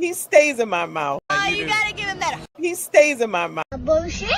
He stays in my mouth. Oh, you gotta give him that. He stays in my mouth. Bullshit.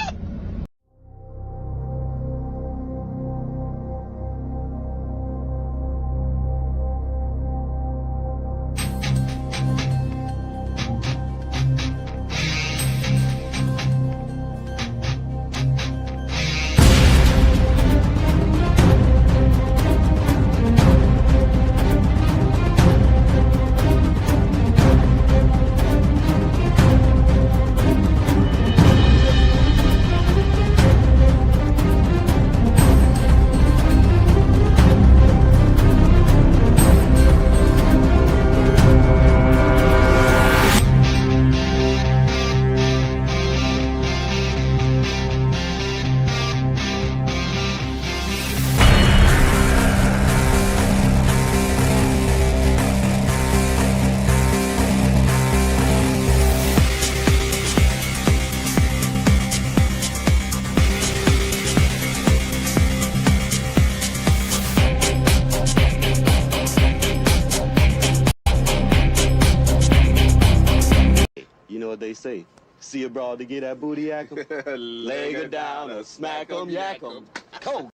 You know what they say? See a broad to get that booty yak 'em? Leg her down or smack 'em, yak 'em. Come.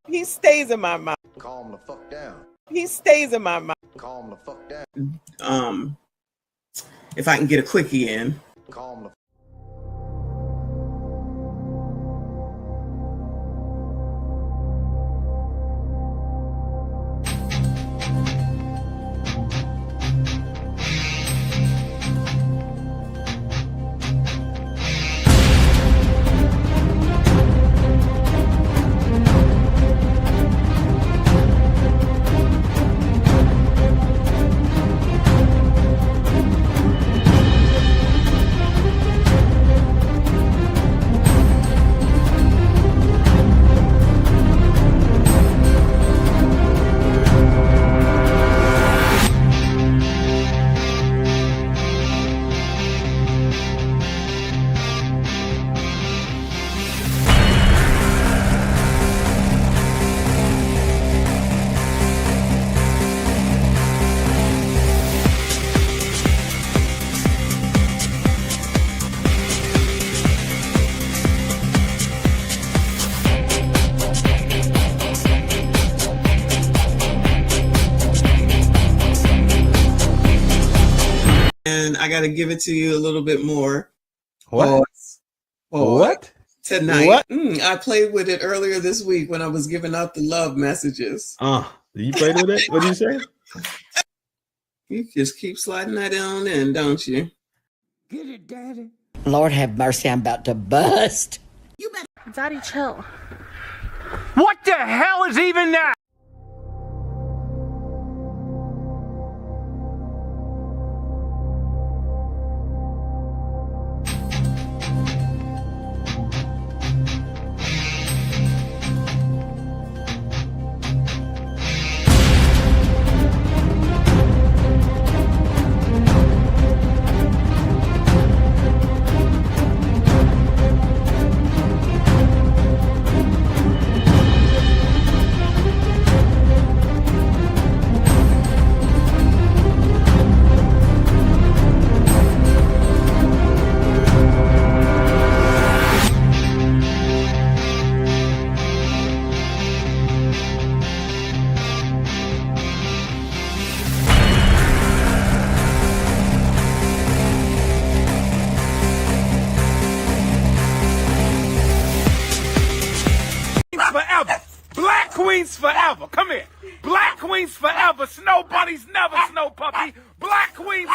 He stays in my mouth. Calm the fuck down. He stays in my mouth. Calm the fuck down. If I can get a quickie in. Calm the And I got to give it to you a little bit more. What? What? Tonight. What? I played with it earlier this week when I was giving out the love messages. You played with it? What did you say? You just keep sliding that on in, don't you? Get it, Daddy. Lord have mercy, I'm about to bust. You better. Daddy, chill. What the hell is even that? queens forever. Come here. Black queens forever. Snow bunnies never, snow puppy. Black queens.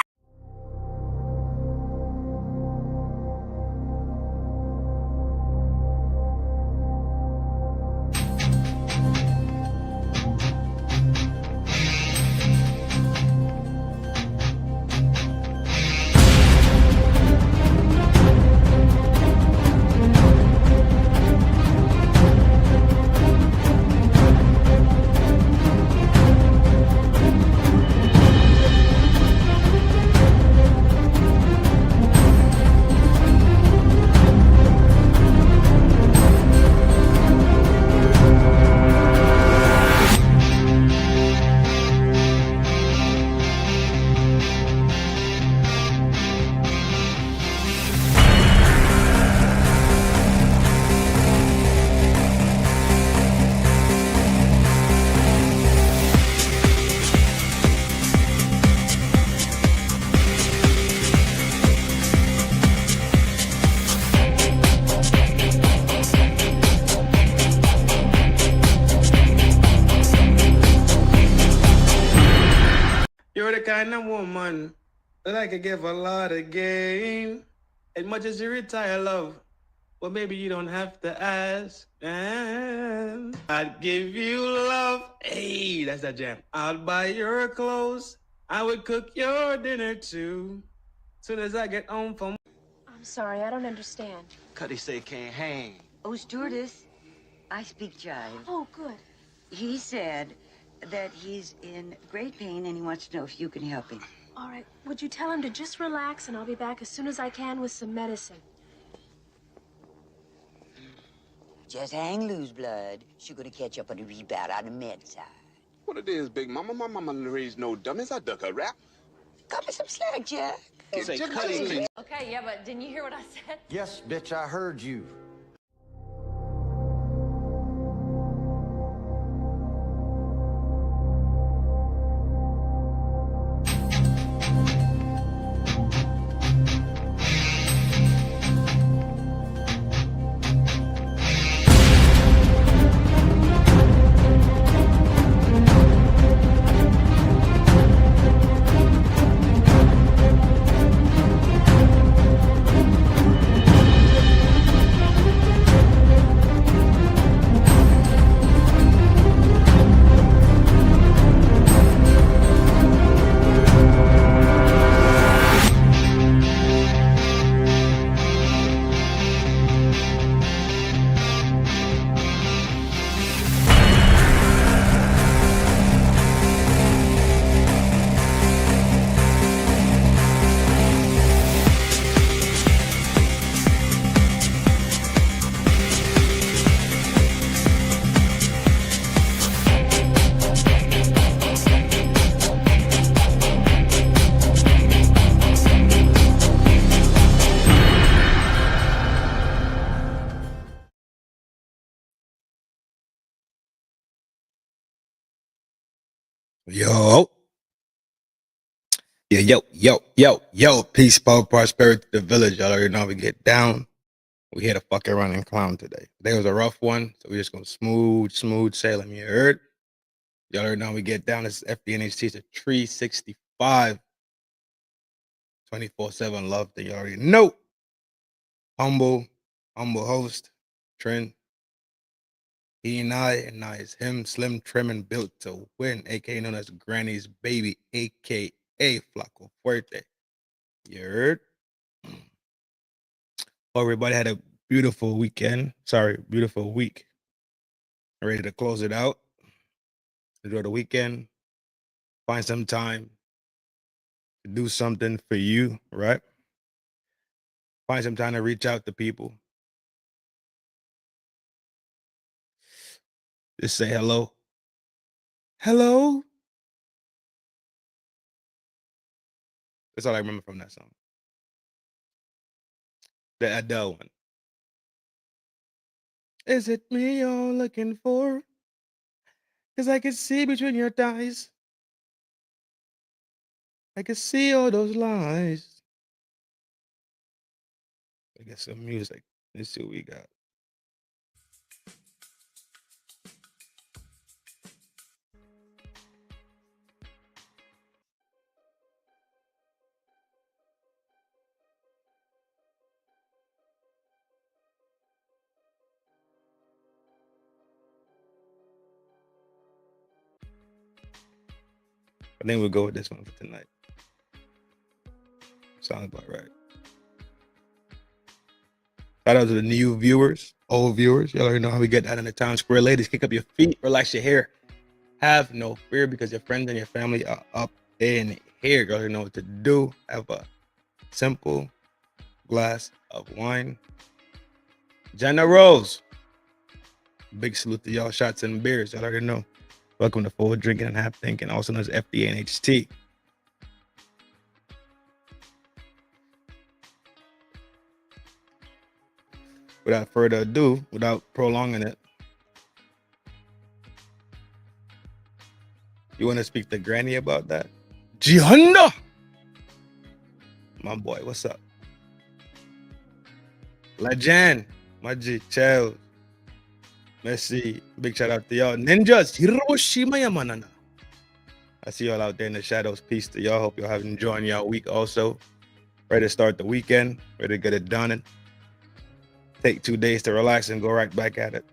You're the kind of woman that I could give a lot of game. As much as you retire, love, well, maybe you don't have to ask. And I'd give you love. Hey, that's that jam. I'd buy your clothes. I would cook your dinner too. Soon as I get home from. I'm sorry, I don't understand. Cuddy say can't hang. Oh, stewardess, I speak jive. Oh, good. He said that he's in great pain and he wants to know if you can help him. All right, would you tell him to just relax and I'll be back as soon as I can with some medicine? Just hang loose, blood. She's gonna catch up on the rebound on the med side. What it is, Big Mama? My mama raised no dummies. I duck a rap. Cut me some slack, Jack. Say Cuddy. Okay, yeah, but didn't you hear what I said? Yes, bitch, I heard you. Yo. Yo. Peace, power, prosperity to the village. Y'all already know we get down. We here to fucking run and clown today. Today was a rough one, so we're just gonna smooth sailing. You heard? Y'all already know we get down. This is FDNHT. It's a 365. 24/7 love that you already know. Humble host, Trin. He and I is him, slim, trim, and built to win, aka known as Granny's baby, aka Flaco Fuerte. You heard? Hope everybody had a beautiful weekend. Beautiful week. Ready to close it out. Enjoy the weekend. Find some time to do something for you, right? Find some time to reach out to people. Just say hello. Hello? That's all I remember from that song. The Adele one. Is it me you're looking for? 'Cause I can see between your thighs. I can see all those lies. I get some music. Let's see what we got. I think we'll go with this one for tonight. Sounds about right. Shout out to the new viewers, old viewers. Y'all already know how we get that in the town square. Ladies, kick up your feet, relax your hair. Have no fear because your friends and your family are up in here. You already know what to do. Have a simple glass of wine. Jenna Rose. Big salute to y'all. Shots and beers. Y'all already know. Welcome to Forward Drinking and Half Thinking, also known as FDNHT. Without further ado, without prolonging it, you want to speak to Granny about that? Gianna! My boy, what's up? Legend, my G, Chels, Messi, big shout out to y'all. Ninjas, Hiroshima Yamanana. I see y'all out there in the shadows. Peace to y'all. Hope y'all have enjoying y'all week also. Ready to start the weekend, ready to get it done and take 2 days to relax and go right back at it.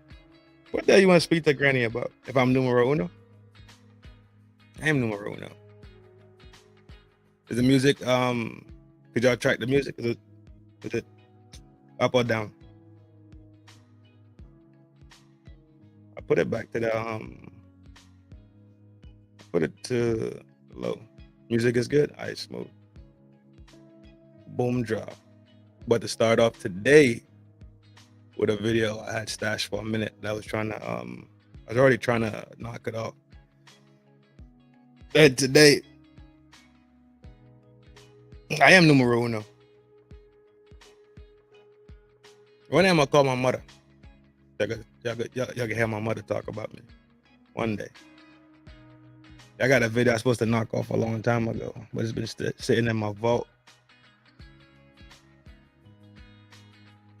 What the hell you want to speak to Granny about? If I'm numero uno? I am numero uno. Is the music, could y'all track the music? Is it up or down? I put it back to the, put it to low. Music is good? All right, smooth. Boom drop. But to start off today with a video I had stashed for a minute that I was trying to, I was already trying to knock it off. And today, I am numero uno. One day I'm gonna call my mother. Y'all can hear my mother talk about me. One day. I got a video I was supposed to knock off a long time ago, but it's been sitting in my vault.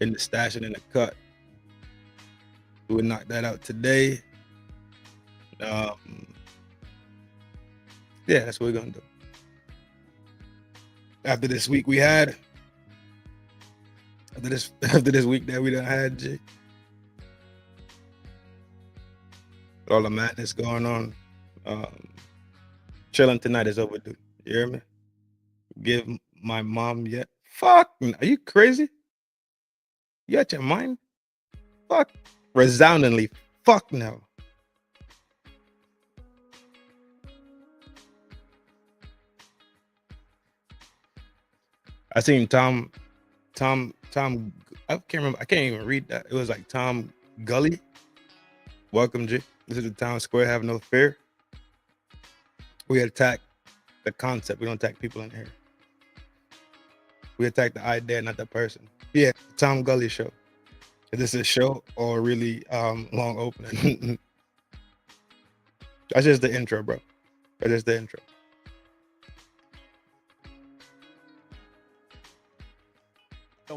In the stash and in the cut. We would knock that out today. Yeah, that's what we're gonna do. After this week we had, after this week that we done had, G. All the madness going on. Chilling tonight is overdue. You hear me? Give my mom yet. Fuck, are you crazy? You out your mind? Fuck. Resoundingly, fuck no. I seen Tom, I can't remember, I can't even read that. It was like Tom Gully. Welcome, G. This is the town square, have no fear. We attack the concept. We don't attack people in here. We attack the idea, not the person. Yeah, Tom Gully show. Is this a show or really long opening? That's just the intro, bro. That's just the intro.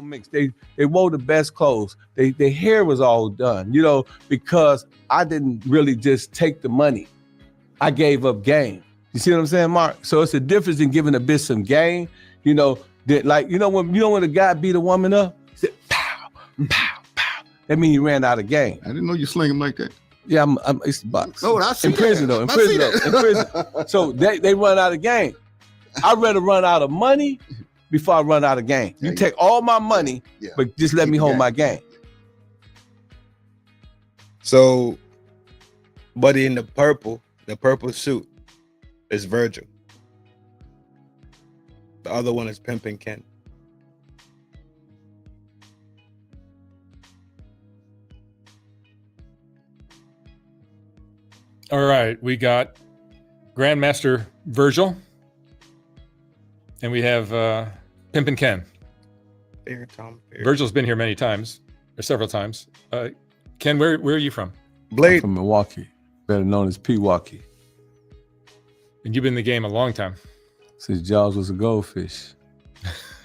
Mix. They wore the best clothes. Their hair was all done, you know, because I didn't really just take the money. I gave up game. You see what I'm saying, Mark? So it's a difference in giving a bitch some game, you know, that like, when a guy beat a woman up, he said, pow, pow, pow. That means he ran out of game. I didn't know you sling him like that. Yeah, I'm it's the box. Oh, I see in prison that. though. In prison. So they run out of game. I'd rather run out of money before I run out of game. You take all my money, but just let me hold my game. So, buddy in the purple suit is Virgil. The other one is Pimpin' Ken. All right, we got Grandmaster Virgil, and we have Pimpin' Ken. Fair, Tom. Fair. Virgil's been here many times, or several times. Ken, where are you from? Blade. I'm from Milwaukee, better known as Pewaukee. And you've been in the game a long time. Since Jaws was a goldfish.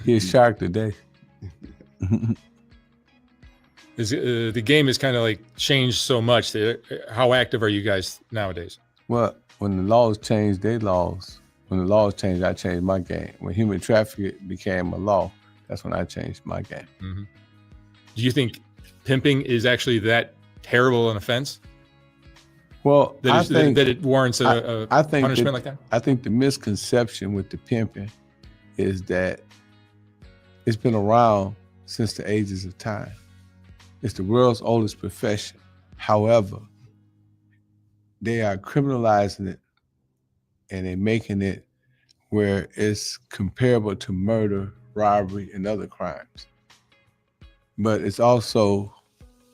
He a shark today. The game has kind of like changed so much. How active are you guys nowadays? Well, when the laws changed their laws, when the laws changed, I changed my game. When human trafficking became a law, that's when I changed my game. Mm-hmm. Do you think pimping is actually that terrible an offense? Well, I think that it warrants a I think punishment like that? I think the misconception with the pimping is that it's been around since the ages of time. It's the world's oldest profession. However, they are criminalizing it and they're making it where it's comparable to murder, robbery, and other crimes. But it's also,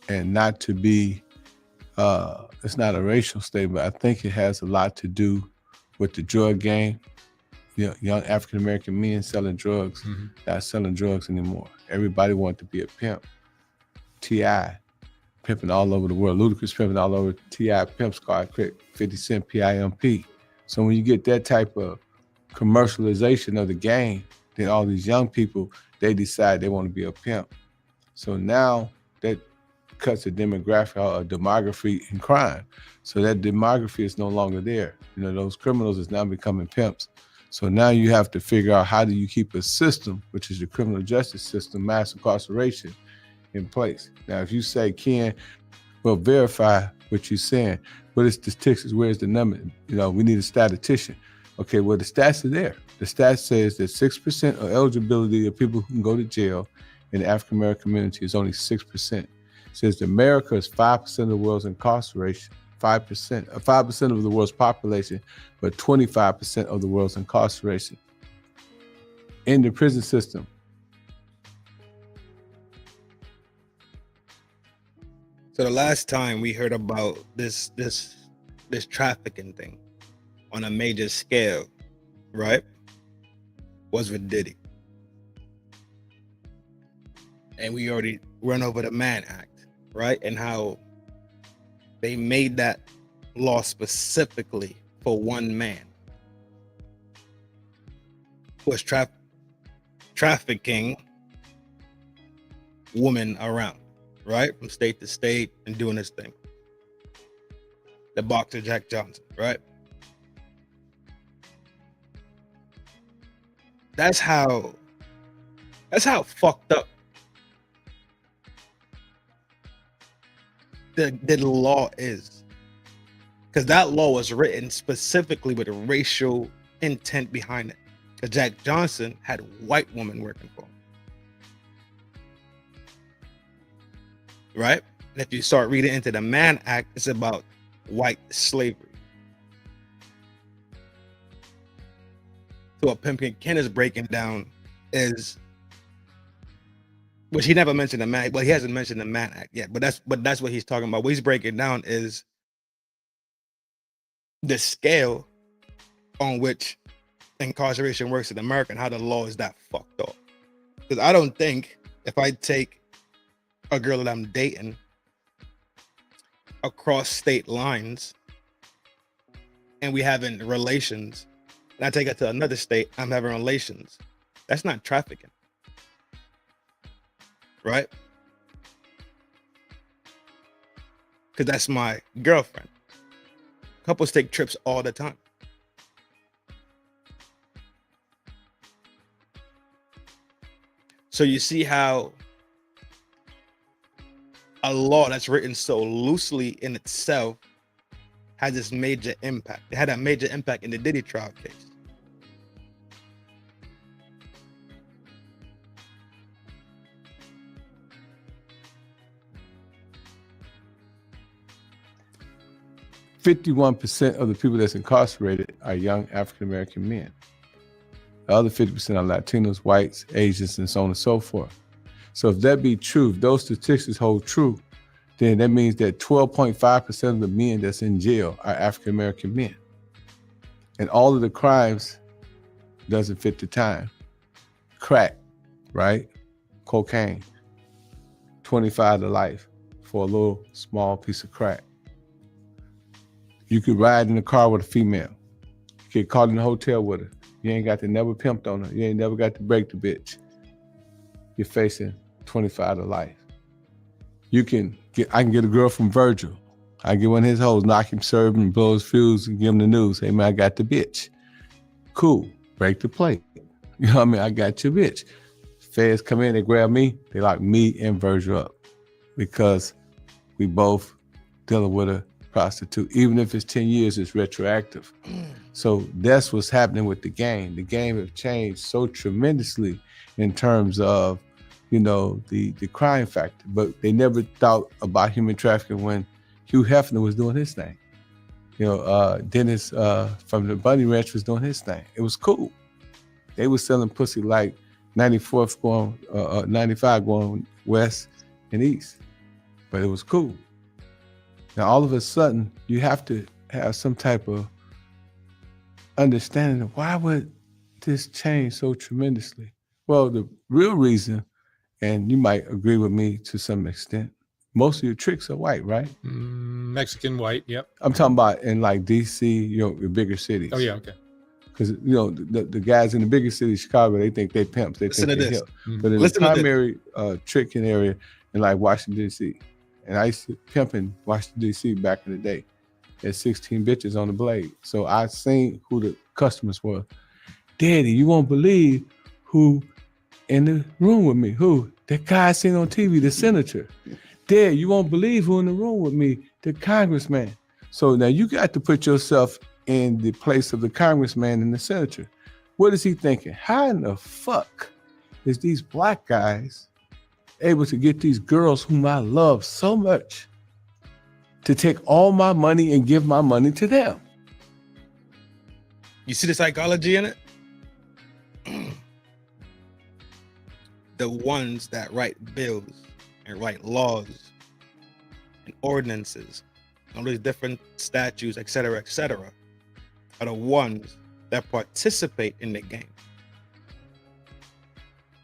and not to be, it's not a racial statement. I think it has a lot to do with the drug game. You know, young African-American men selling drugs, not selling drugs anymore. Everybody wanted to be a pimp. T.I. pimping all over the world. Ludacris pimping all over. T.I. Pimp Squad, 50 Cent, PIMP. So when you get that type of commercialization of the game, then all these young people, they decide they want to be a pimp. So now that cuts the demographic or demography in crime. So that demography is no longer there. You know, those criminals is now becoming pimps. So now you have to figure out how do you keep a system, which is the criminal justice system, mass incarceration, in place. Now, if you say, Ken, well, verify what you're saying. What is statistics? Where's the number? You know, we need a statistician. Okay, well, the stats are there. The stats says that 6% of eligibility of people who can go to jail in the African-American community is only 6%. It says that America is 5% of the world's incarceration, 5% of the world's population, but 25% of the world's incarceration. In the prison system, So the last time we heard about this trafficking thing on a major scale, right, was with Diddy. And we already run over the Mann Act, right? And how they made that law specifically for one man who was trafficking women around, right? From state to state and doing this thing. The boxer Jack Johnson, right? That's how fucked up the law is. Because that law was written specifically with a racial intent behind it. Because Jack Johnson had white women working for him. Right? And if you start reading into the Mann Act, it's about white slavery. So what Pimpkin Ken is breaking down is, which he never mentioned the Mann, well, he hasn't mentioned the Mann Act yet, but that's what he's talking about. What he's breaking down is the scale on which incarceration works in America and how the law is that fucked up. Because I don't think if I take a girl that I'm dating across state lines and we having relations, and I take her to another state, I'm having relations, that's not trafficking, right? Because that's my girlfriend. Couples take trips all the time. So you see how a law that's written so loosely in itself has this major impact. It had a major impact in the Diddy trial case. %51% of the people that's incarcerated are young African-American men. The other 50% are Latinos, whites, Asians, and so on and so forth. So if that be true, if those statistics hold true, then that means that 12.5% of the men that's in jail are African-American men. And all of the crimes doesn't fit the time. Crack, right? Cocaine, 25 to life for a little small piece of crack. You could ride in the car with a female. You get caught in the hotel with her. You ain't got to never pimped on her. You ain't never got to break the bitch. You're facing 25 to life. I can get a girl from Virgil. I get one of his hoes, knock him, serve him, blow his fuse, and give him the news. Hey man, I got the bitch. Cool, break the plate. You know what I mean? I got your bitch. Feds come in, they grab me, they lock me and Virgil up because we both dealing with a prostitute. Even if it's 10 years, it's retroactive. So that's what's happening with the game. The game have changed so tremendously in terms of, you know, the crime factor. But they never thought about human trafficking when Hugh Hefner was doing his thing. You know, Dennis from the Bunny Ranch was doing his thing. It was cool. They were selling pussy like 94th going, 95 going west and east. But it was cool. Now, all of a sudden, you have to have some type of understanding of why would this change so tremendously? Well, the real reason, and you might agree with me to some extent, most of your tricks are white, right? Mexican white, yep. I'm talking about in like DC, you know, the bigger cities. Oh, yeah, okay. Because, you know, the guys in the bigger cities, Chicago, they think they pimps, they Listen think to they this. hip. But in Listen the to this. primary tricking area in like Washington, D.C., and I used to pimp in Washington, D.C. back in the day. There's 16 bitches on the blade. So I seen who the customers were. Daddy, you won't believe who in the room with me. Who? That guy I seen on TV, the senator. Dad, you won't believe who in the room with me, the congressman. So now you got to put yourself in the place of the congressman and the senator. What is he thinking? How in the fuck is these black guys able to get these girls whom I love so much to take all my money and give my money to them? You see the psychology in it? The ones that write bills and write laws and ordinances, all these different statutes, et cetera, are the ones that participate in the game.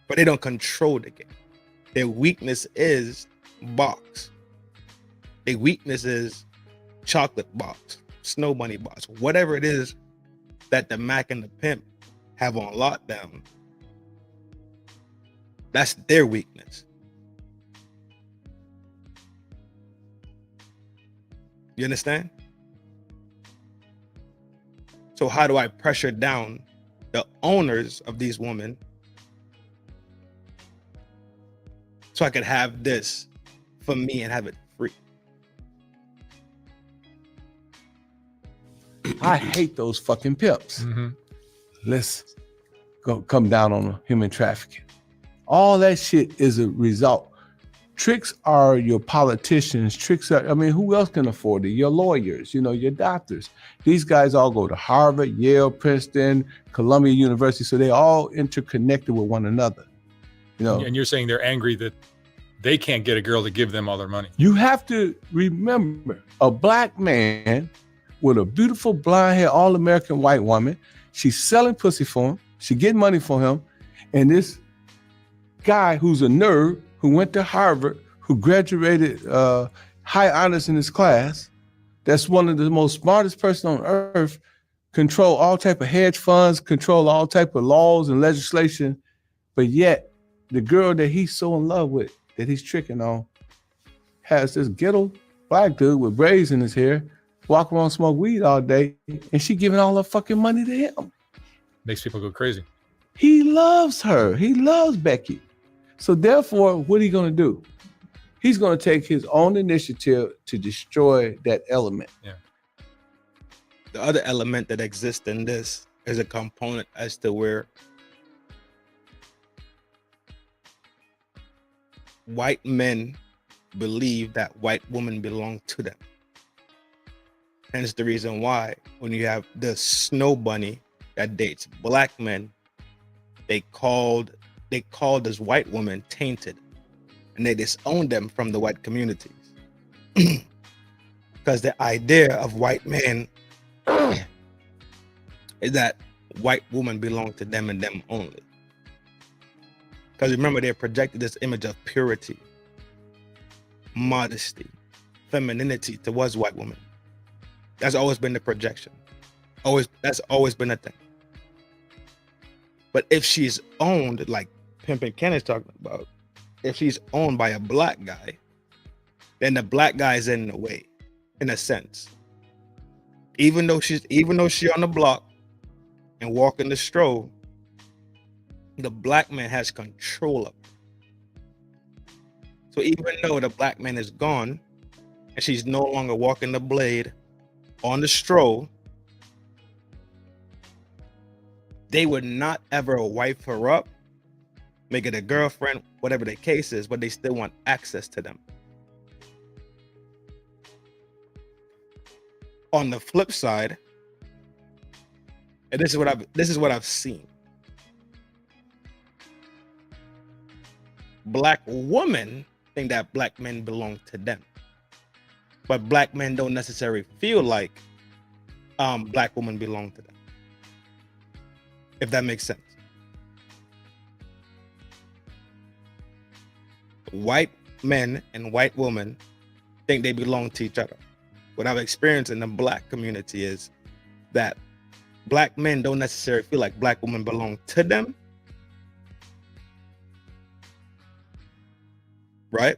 But they don't control the game. Their weakness is box. Their weakness is chocolate box, snow bunny box, whatever it is that the Mac and the pimp have on lockdown. That's their weakness. You understand? So how do I pressure down the owners of these women so I could have this for me and have it free? I hate those fucking pimps. Let's go come down on human trafficking. All that shit is a result. Tricks are your politicians. Tricks are, I mean, who else can afford it? Your lawyers, you know, your doctors. These guys all go to Harvard, Yale, Princeton, Columbia University. So they all interconnected with one another. You know, And you're saying they're angry that they can't get a girl to give them all their money. you have to remember a black man with a beautiful blonde hair, all-American white woman. She's selling pussy for him. She getting money for him. And this guy who's a nerd, who went to Harvard, who graduated high honors in his class, that's one of the most smartest person on earth, control all type of hedge funds, control all type of laws and legislation. But yet the girl that he's so in love with, that he's tricking on, has this ghetto black dude with braids in his hair, walk around, smoke weed all day, and she giving all her fucking money to him. Makes people go crazy. He loves her. He loves Becky. So therefore, what are you going to do? He's going to take his own initiative to destroy that element. Yeah. The other element that exists in this is a component as to where white men believe that white women belong to them. Hence the reason why when you have the snow bunny that dates black men, they called this white woman tainted, and they disowned them from the white communities. Because the idea of white men is that white women belong to them and them only. Because remember, they projected this image of purity, modesty, femininity towards white women. That's always been the projection. That's always been a thing. But if she's owned, like Pimpin' Ken is talking about, if she's owned by a black guy, then the black guy is in the way, in a sense. Even though she on the block and walking the stroll, the black man has control of her. So even though the black man is gone and she's no longer walking the blade on the stroll, they would not ever wife her up, make it a girlfriend, whatever the case is, but they still want access to them. On the flip side, and this is what I've seen. Black women think that black men belong to them, but black men don't necessarily feel like black women belong to them, if that makes sense. White men and white women think they belong to each other. What I've experienced in the black community is that black men don't necessarily feel like black women belong to them, right?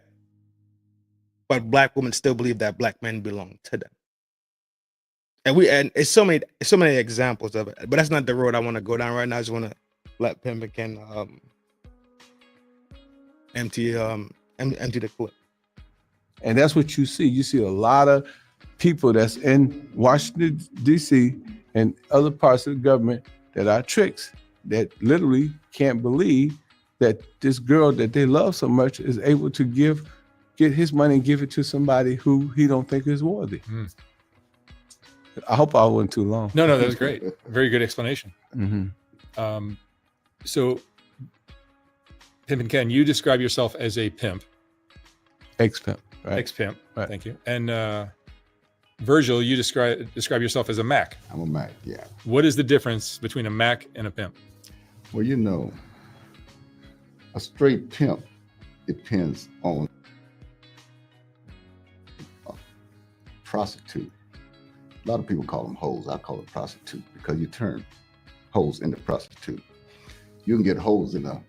But black women still believe that black men belong to them. And it's so many examples of it, but that's not the road I want to go down right now. I just want to let Pimp and Ken empty the clip. And that's what you see. You see a lot of people that's in Washington, D.C. and other parts of the government that are tricks, that literally can't believe that this girl that they love so much is able to get his money and give it to somebody who he don't think is worthy. Mm. I hope I wasn't too long. No, that was great. Very good explanation. Mm-hmm. So, Pimp and Ken, you describe yourself as a pimp. Ex-pimp. Right. Ex-pimp. Right. Thank you. And Virgil, you describe yourself as a Mac. I'm a Mac, yeah. What is the difference between a Mac and a pimp? Well, you know, a straight pimp depends on a prostitute. A lot of people call them hoes. I call it prostitute because you turn hoes into prostitute. You can get hoes in a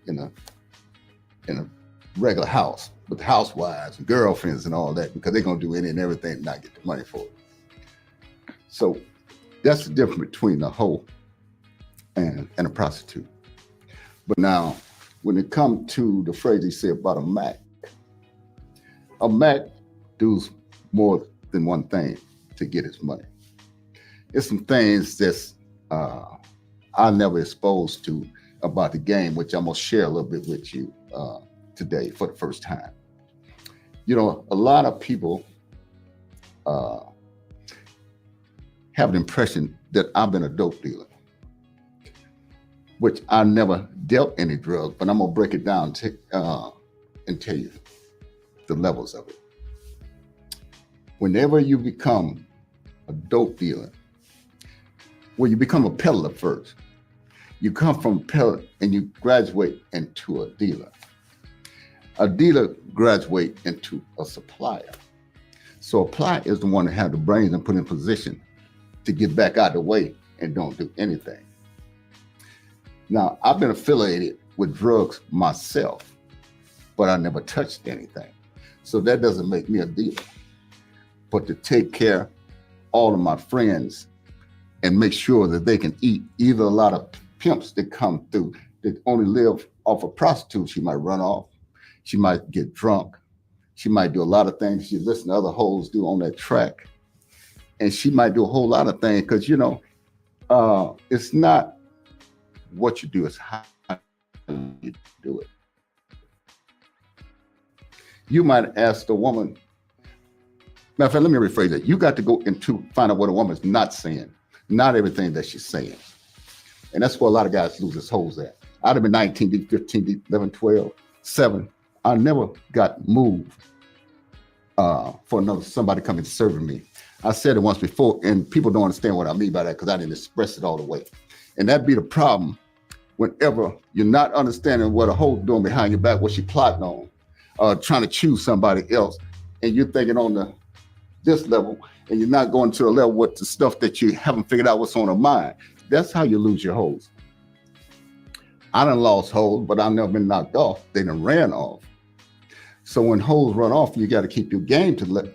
regular house with housewives and girlfriends and all that because they're gonna do any and everything and not get the money for it. So that's the difference between a hoe and a prostitute. But now, when it comes to the phrase he said about a Mac does more than one thing to get his money. It's some things that's I never exposed to about the game, which I'm gonna share a little bit with you today for the first time. You know, a lot of people have an impression that I've been a dope dealer, which I never dealt any drugs, but I'm gonna break it down and tell you the levels of it. Whenever you become a dope dealer, well, you become a peddler first. You come from peddler and you graduate into a dealer. A dealer graduate into a supplier. So a supplier is the one that have the brains and put in position to get back out of the way and don't do anything. Now, I've been affiliated with drugs myself, but I never touched anything. So that doesn't make me a dealer. But to take care of all of my friends and make sure that they can eat, either a lot of pimps that come through that only live off of prostitutes, she might run off, she might get drunk, she might do a lot of things she listen to other hoes do on that track. And she might do a whole lot of things because, you know, it's not what you do, it's how you do it. You might ask the woman, matter of fact, let me rephrase that. You got to go into find out what a woman's not saying, not everything that she's saying. And that's where a lot of guys lose their hoes at. I'd have been 19, deep, 15, deep, 11, 12, 7. I never got moved for somebody coming serving me. I said it once before, and people don't understand what I mean by that because I didn't express it all the way. And that'd be the problem whenever you're not understanding what a hoe doing behind your back, what she plotting on, trying to choose somebody else, and you're thinking on this level, and you're not going to a level with the stuff that you haven't figured out what's on her mind. That's how you lose your hoes. I done lost hoes, but I've never been knocked off. They done ran off. So when hoes run off, you got to keep your game together.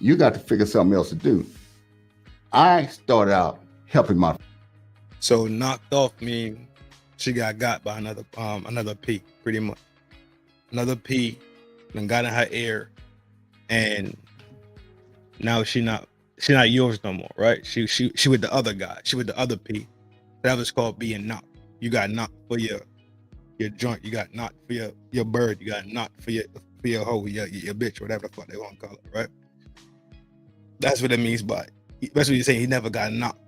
You got to figure something else to do. I started out helping my. So knocked off mean she got by another P, pretty much. Another P and got in her ear, and now she not yours no more, right? She with the other guy. She with the other P. That was called being knocked. You got knocked for your joint. You got knocked for your bird. You got knocked for your hoe, your bitch, whatever the fuck they want to call it, right? That's what it means by. That's what you're saying. He never got knocked.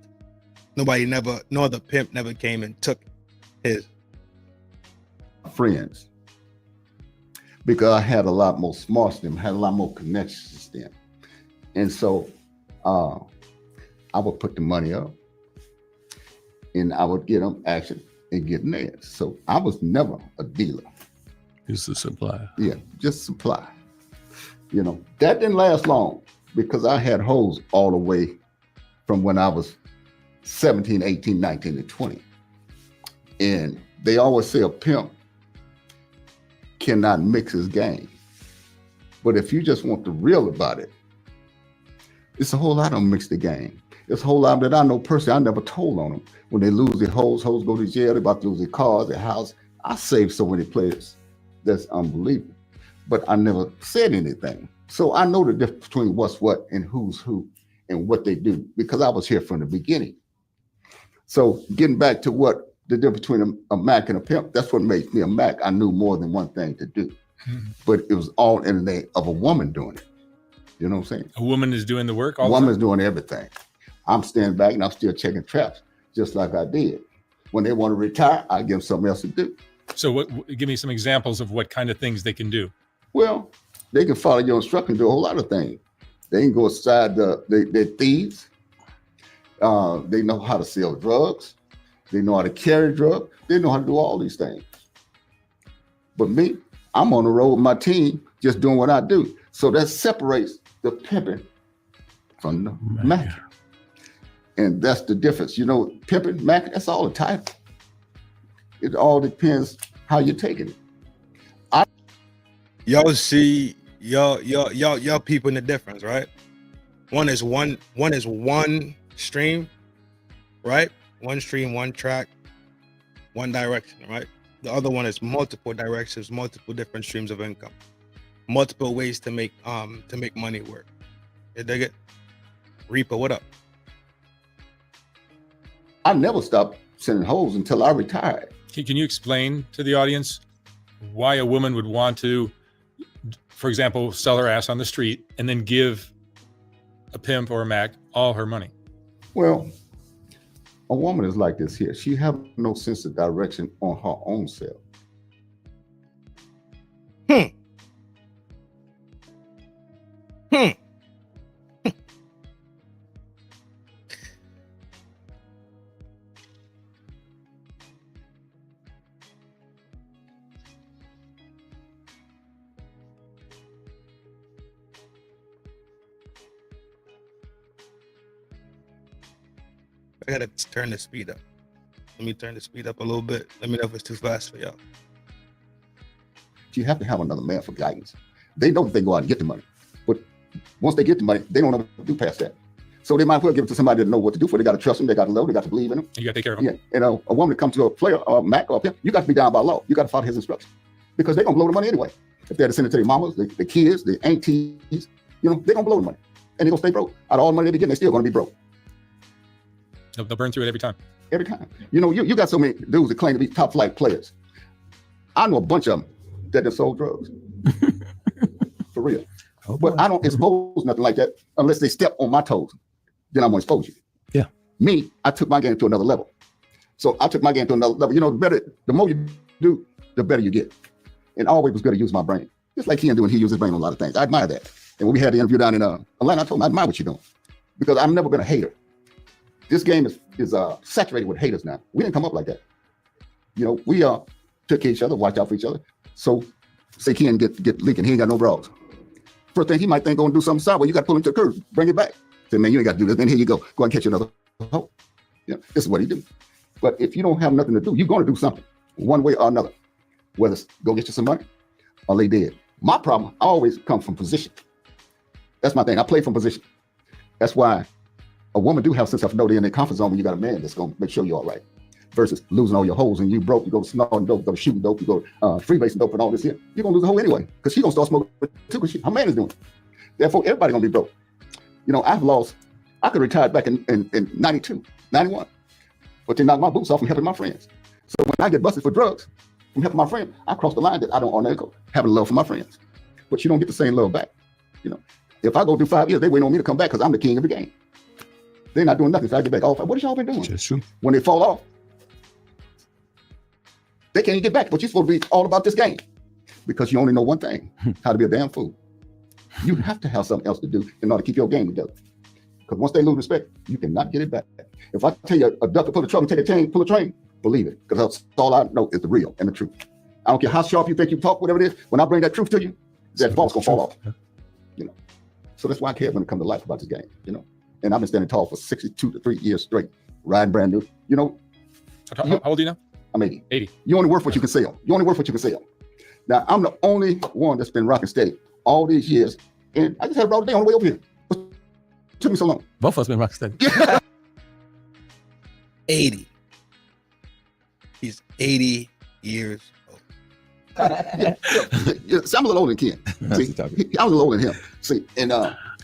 No other pimp never came and took his friends, because I had a lot more smarts than them, had a lot more connections than them. And so I would put the money up and I would get them action and get theirs. So I was never a dealer. Just a supplier. Yeah, just supply. You know, that didn't last long because I had hoes all the way from when I was 17, 18, 19, and 20. And they always say a pimp cannot mix his game. But if you just want the real about it, it's a whole lot of them mix the game. There's a whole lot that I know personally, I never told on them. When they lose their hoes go to jail, they're about to lose their cars, their house. I saved so many players. That's unbelievable. But I never said anything. So I know the difference between what's what and who's who and what they do, because I was here from the beginning. So getting back to what the difference between a Mac and a pimp, that's what makes me a Mac. I knew more than one thing to do. But it was all in the name of a woman doing it. You know what I'm saying? A woman is doing the work. A woman's doing everything. I'm standing back and I'm still checking traps, just like I did. When they want to retire, I give them something else to do. So give me some examples of what kind of things they can do. Well, they can follow your instructions, do a whole lot of things. They can go aside, they're thieves. They know how to sell drugs. They know how to carry drugs. They know how to do all these things. But me, I'm on the road with my team, just doing what I do. So that separates the pimping from the Mac. And that's the difference. You know, pimping, Mac, that's all the title. It all depends how you're taking it. Y'all see, y'all peeping the difference, right? One is one stream, right? One stream, one track, one direction, right? The other one is multiple directions, multiple different streams of income, multiple ways to make money work. You dig it? Reaper, what up? I never stopped sending hoes until I retired. Can you explain to the audience why a woman would want to, for example, sell her ass on the street and then give a pimp or a Mac all her money? Well, a woman is like this here. She have no sense of direction on her own self. I gotta turn the speed up. Let me turn the speed up a little bit. Let me know if it's too fast for y'all. You have to have another man for guidance. They know that they go out and get the money, but once they get the money, they don't know what to do past that. So they might as well give it to somebody that know what to do for. They got to trust them. They got to love. They got to believe in them. You got to take care of them. Yeah, and a woman that comes to a player or a Mac or a pimp, you got to be down by law. You got to follow his instructions because they're gonna blow the money anyway. If they had to send it to their mamas, the kids, the aunties, you know, they're gonna blow the money and they're gonna stay broke. Out of all the money they get, they're still gonna be broke. They'll burn through it every time. Every time. You know, you got so many dudes that claim to be top flight players. I know a bunch of them that have sold drugs. For real. Oh, but I don't expose nothing like that unless they step on my toes. Then I'm gonna expose you. Yeah. Me, I took my game to another level. So I took my game to another level. You know, the more you do, the better you get. And I always was good to use my brain. Just like Ken doing, he used his brain on a lot of things. I admire that. And when we had the interview down in Atlanta, I told him I admire what you're doing. Because I've never been a hater. This game is saturated with haters now. We didn't come up like that. You know, we took care of each other, watch out for each other. So say Ken get leaking, he ain't got no bras. First thing he might think, go and do something sideways, you got to pull him to the curb, bring it back. Say, man, you ain't got to do this. Then here you go. Go and catch another hoe. You know, this is what he do. But if you don't have nothing to do, you're going to do something one way or another. Whether it's go get you some money or lay dead. My problem, I always come from position. That's my thing. I play from position. That's why a woman do have sense of know they're in their comfort zone when you got a man that's going to make sure you're all right. versus losing all your holes and you broke, you go snorting dope, you go shooting dope, you go freebasing dope and all this here. You're gonna lose a hole anyway, because she's gonna start smoking too, because her man is doing it. Therefore, everybody's gonna be broke. You know, I could retire back in 92, 91, but they knocked my boots off from helping my friends. So when I get busted for drugs from helping my friend, I cross the line that I don't automatically having love for my friends. But you don't get the same love back. You know, if I go through 5 years, they waiting on me to come back because I'm the king of the game. They're not doing nothing if I get back. All 5. What y'all been doing? That's true. When they fall off, they can't even get back. But you're supposed to be all about this game because you only know one thing: how to be a damn fool. You have to have something else to do in order to keep your game together. Because once they lose respect, you cannot get it back. If I tell you a duck to pull a truck and take a chain, pull a train, believe it. Because that's all I know is the real and the truth. I don't care how sharp you think you talk, whatever it is. When I bring that truth to you, that ball's gonna fall off. You know. So that's why I care when it comes to life about this game. You know. And I've been standing tall for 62 to 3 years straight, riding brand new. You know. How old are you now? I'm 80. 80. You only worth what you can sell. You only worth what you can sell. Now I'm the only one that's been rocking steady all these years, and I just had a broad day on the way over here. It took me so long. Both of us been rocking steady. 80. He's 80 years old. See, I'm a little older than Ken. See, I was a little older than him. See, and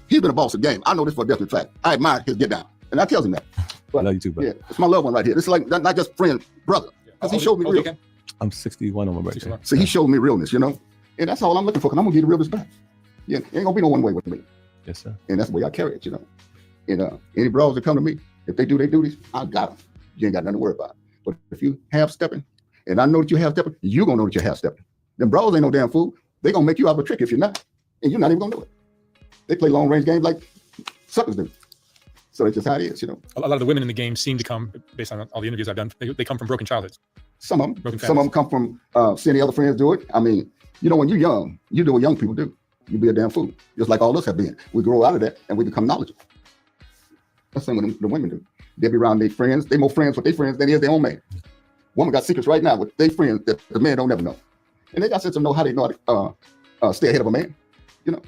he's been a boss of the game. I know this for a definite fact. I admire his get down, and I tells him that. But, I love you too, brother. Yeah, it's my loved one right here. This is like not just friend, brother. Because he showed me real. I'm 61 on my birthday. See, he showed me realness, you know, and that's all I'm looking for. Because I'm gonna get the realness back. Yeah, ain't gonna be no one way with me. Yes, sir. And that's the way I carry it, you know. And any bros that come to me, if they do their duties, I got them. You ain't got nothing to worry about. But if you half stepping, and I know that you half stepping, you gonna know that you're half stepping. Them bros ain't no damn fool. They gonna make you out of a trick if you're not, and you're not even gonna do it. They play long range games like suckers do. So that's just how it is, you know. A lot of the women in the game seem to come, based on all the interviews I've done, they come from broken childhoods. Some of them come from seeing the other friends do it. I mean, you know, when you're young, you do what young people do. You be a damn fool, just like all of us have been. We grow out of that and we become knowledgeable. That's the same what the women do. They be around their friends. They more friends with their friends than they is their own man. Woman got secrets right now with their friends that the man don't ever know. And they got sense of know how they know how to stay ahead of a man. You know,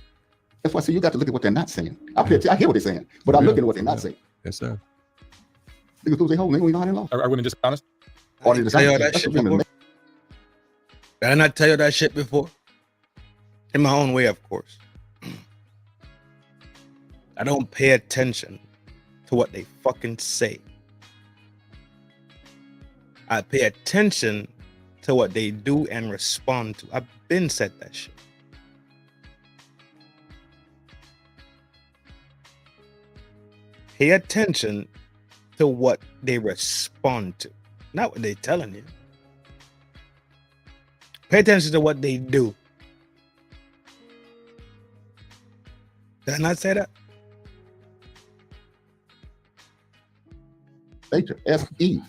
that's why I say you got to look at what they're not saying. I hear what they're saying, but I'm looking at what they're not saying. Yes, sir. Niggas lose their whole, they don't even know how they lost. Are women dishonest? Or they tell you that shit before? Did I not tell you that shit before? In my own way, of course. I don't pay attention to what they fucking say. I pay attention to what they do and respond to. I've been said that shit. Pay attention to what they respond to, not what they're telling you. Pay attention to what they do. Did I not say that? Nature, Eve,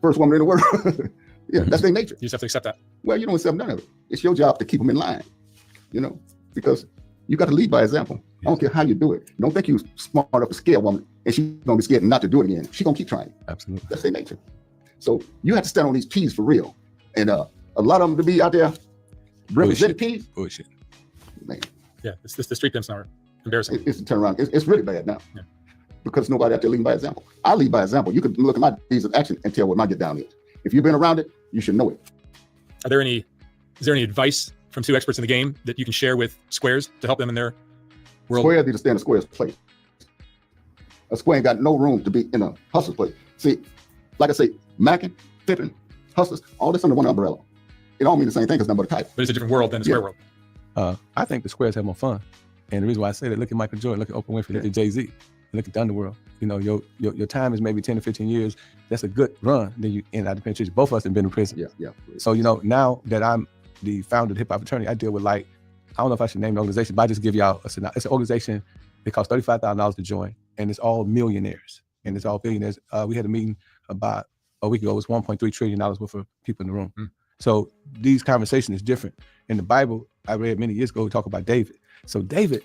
first woman in the world. Yeah, that's their nature. You just have to accept that. Well, you don't accept none of it. It's your job to keep them in line, you know, because you got to lead by example. I don't care how you do it. Don't think you're smart enough to scare a woman and she's going to be scared not to do it again. She's going to keep trying. Absolutely. That's their nature. So you have to stand on these P's for real. And a lot of them to be out there representing P's. Bullshit. Man. Yeah, it's the street pimps now are embarrassing. It's a turnaround. It's really bad now. Yeah. Because nobody out there leading by example. I lead by example. You could look at my deeds of action and tell what my get down is. If you've been around it, you should know it. Is there any advice from two experts in the game that you can share with squares to help them in their world? Squares need to stay in a square's place. A square ain't got no room to be in a hustler's place. See, like I say, macking, fipping, hustlers, all this under one umbrella. It all mean the same thing because nothing but a title. But it's a different world than the square world. I think the squares have more fun. And the reason why I say that, look at Michael Jordan, look at Oprah Winfrey, look at Jay-Z, look at the underworld. You know, your time is maybe 10 to 15 years. That's a good run. Then you end out of penitentiary. Both of us have been in prison. Yeah. So, you know, now that I'm the founder of the hip hop fraternity, I deal with I don't know if I should name the organization, but I just give y'all it's an organization. It costs $35,000 to join, and it's all millionaires and it's all billionaires. We had a meeting about a week ago. It was $1.3 trillion worth of people in the room. So these conversations is different. In the Bible, I read many years ago, we talk about David. So David,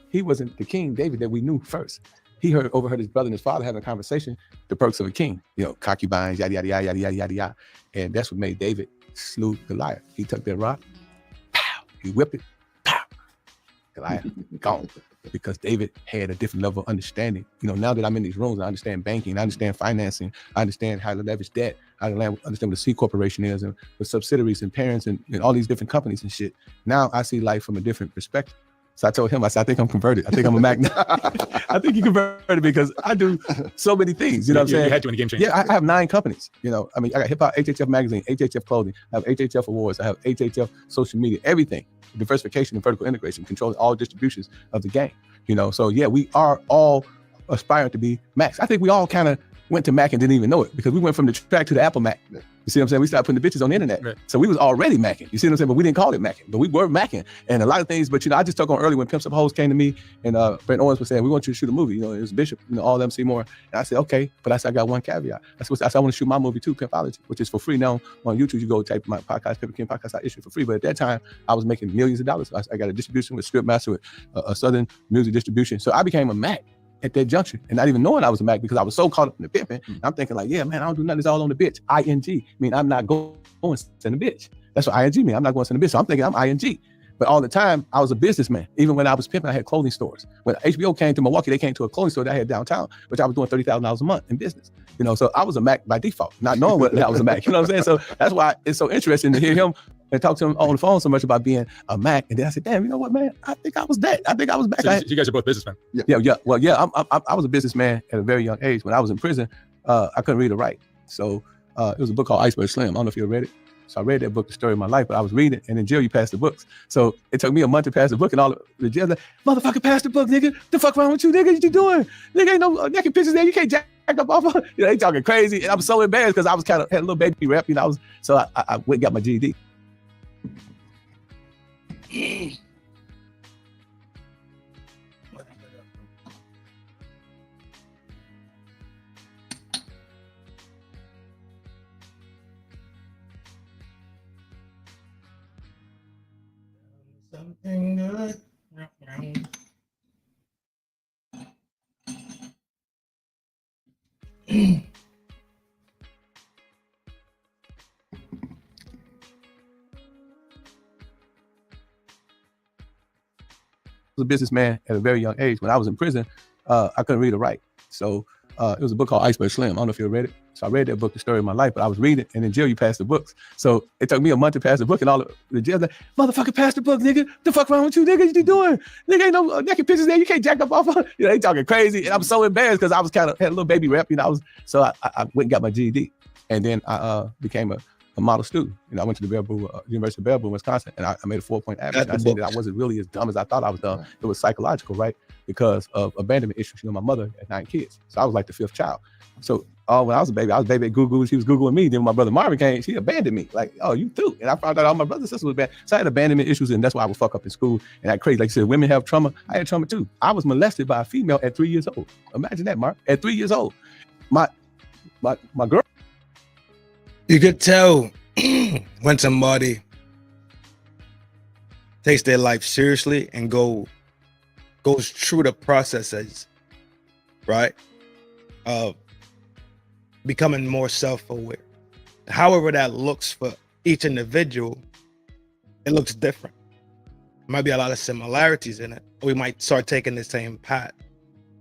he wasn't the King David that we knew first. He overheard his brother and his father having a conversation, the perks of a king, you know, concubines, yada, yada, yada, yada, yada, yada. And that's what made David slew Goliath. He took that rock, pow, he whipped it, pow, Goliath, gone. because David had a different level of understanding. You know, now that I'm in these rooms, I understand banking, I understand financing, I understand how to leverage debt, I understand what a C corporation is and what subsidiaries and parents and all these different companies and shit. Now I see life from a different perspective. So I told him, I said, I think I'm converted. I think I'm a Mac now. I think you converted because I do so many things. You know what I'm saying? You had to in a game changer. Yeah, I have 9 companies. You know, I mean, I got Hip Hop, HHF Magazine, HHF Clothing, I have HHF Awards, I have HHF Social Media, everything. Diversification and vertical integration, controlling all distributions of the game. You know, so yeah, we are all aspiring to be Macs. I think we all kind of went to Mac and didn't even know it because we went from the track to the Apple Mac. Yeah. You see what I'm saying? We started putting the bitches on the internet. Right. So we was already Macking. You see what I'm saying? But we didn't call it Macking, but we were Macking. And a lot of things, but you know, I just talked on earlier when Pimps Up Hoes came to me and Brent Owens was saying, we want you to shoot a movie. You know, it was Bishop, you know, all them see more. And I said, okay, but I said, I got one caveat. I said, I want to shoot my movie too, Pimpology, which is for free now on YouTube. You go type my podcast, Pimp King Podcast, I issue for free. But at that time, I was making millions of dollars. I got a distribution with Scriptmaster, with a Southern music distribution. So I became a Mac at that junction and not even knowing I was a Mac because I was so caught up in the pimping. I'm thinking like, yeah, man, I don't do nothing. It's all on the bitch. ING. I mean, I'm not going to send a bitch. That's what ING mean. I'm not going to send a bitch. So I'm thinking I'm ING. But all the time, I was a businessman. Even when I was pimping, I had clothing stores. When HBO came to Milwaukee, they came to a clothing store that I had downtown, which I was doing $30,000 a month in business. You know, so I was a Mac by default, not knowing what I was a Mac. You know what I'm saying? So that's why it's so interesting to hear him and talk to him on the phone so much about being a Mac. And then I said, damn, you know what, man? I think I was that. I think I was Mac. So you guys are both businessmen. Yeah. Well, yeah, I was a businessman at a very young age. When I was in prison, I couldn't read or write. So it was a book called Iceberg Slim. I don't know if you read it. So I read that book, The Story of My Life, but I was reading it, and in jail, you pass the books. So it took me a month to pass the book, and all the jail like, motherfucker, pass the book, nigga. The fuck wrong with you, nigga? What you doing? Nigga, ain't no naked pictures there. You can't jack up off of. You know, they talking crazy, and I'm so embarrassed because I was kind of had a little baby rap, you know. I went and got my GED. Something good. Was a businessman at a very young age. When I was in prison, I couldn't read or write. So it was a book called Iceberg Slim. I don't know if you read it. So I read that book, The Story of My Life, but I was reading it, and in jail, you pass the books. So it took me a month to pass the book, and all the jail like, motherfucker, pass the book, nigga. The fuck wrong with you, nigga? What you doing? Nigga, ain't no naked pictures there. You can't jack up off of. You know, they talking crazy, and I'm so embarrassed because I was kind of had a little baby rap, you know. I went and got my GED, and then I became a model student. You know, I went to the University of Bellevue, Wisconsin, and I made a 4-point average. And I said that I wasn't really as dumb as I thought I was dumb. It was psychological, right? Because of abandonment issues. You know, my mother had 9 kids, so I was like the 5th child. So when I was a baby at Google. She was Googling me. Then when my brother Marvin came, she abandoned me. Like, oh, you too. And I found out all my brothers and sisters was bad. So I had abandonment issues, and that's why I would fuck up in school. And that crazy. Like you said, women have trauma. I had trauma too. I was molested by a female at 3 years old. Imagine that, Mark. At 3 years old, my girl. You could tell when somebody takes their life seriously and goes through the processes, right, of becoming more self-aware. However that looks for each individual, it looks different. There might be a lot of similarities in it. We might start taking the same path.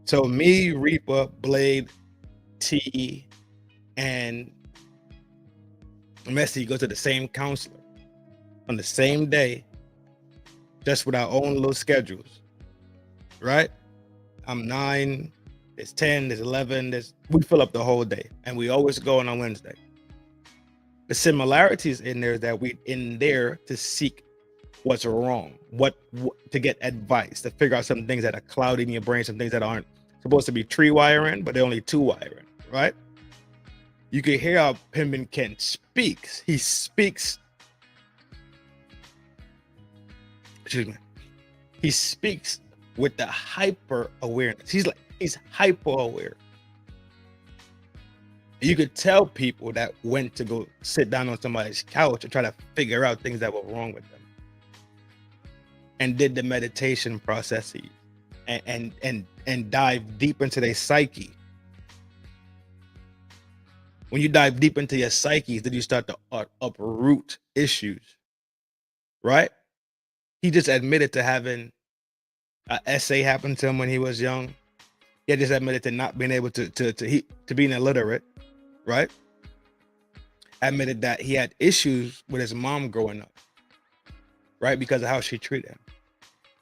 So me, Reaper, Blade, T, and Messi go to the same counselor on the same day, just with our own little schedules, right? I'm 9, there's 10, there's 11, we fill up the whole day, and we always go on Wednesday. The similarities in there is that we in there to seek what's wrong, what to get advice, to figure out some things that are clouding your brain, some things that aren't supposed to be 3 wiring, but they're only 2 wiring, right? You can hear how Pimpin' Ken speaks. He speaks. Excuse me. He speaks with the hyper awareness. He's hyper aware. You could tell people that went to go sit down on somebody's couch and try to figure out things that were wrong with them, and did the meditation processes and dive deep into their psyche. When you dive deep into your psyche, then you start to uproot issues, right? He just admitted to having An essay happened to him when he was young. He just admitted to not being able to being illiterate, right? Admitted that he had issues with his mom growing up, right? Because of how she treated him.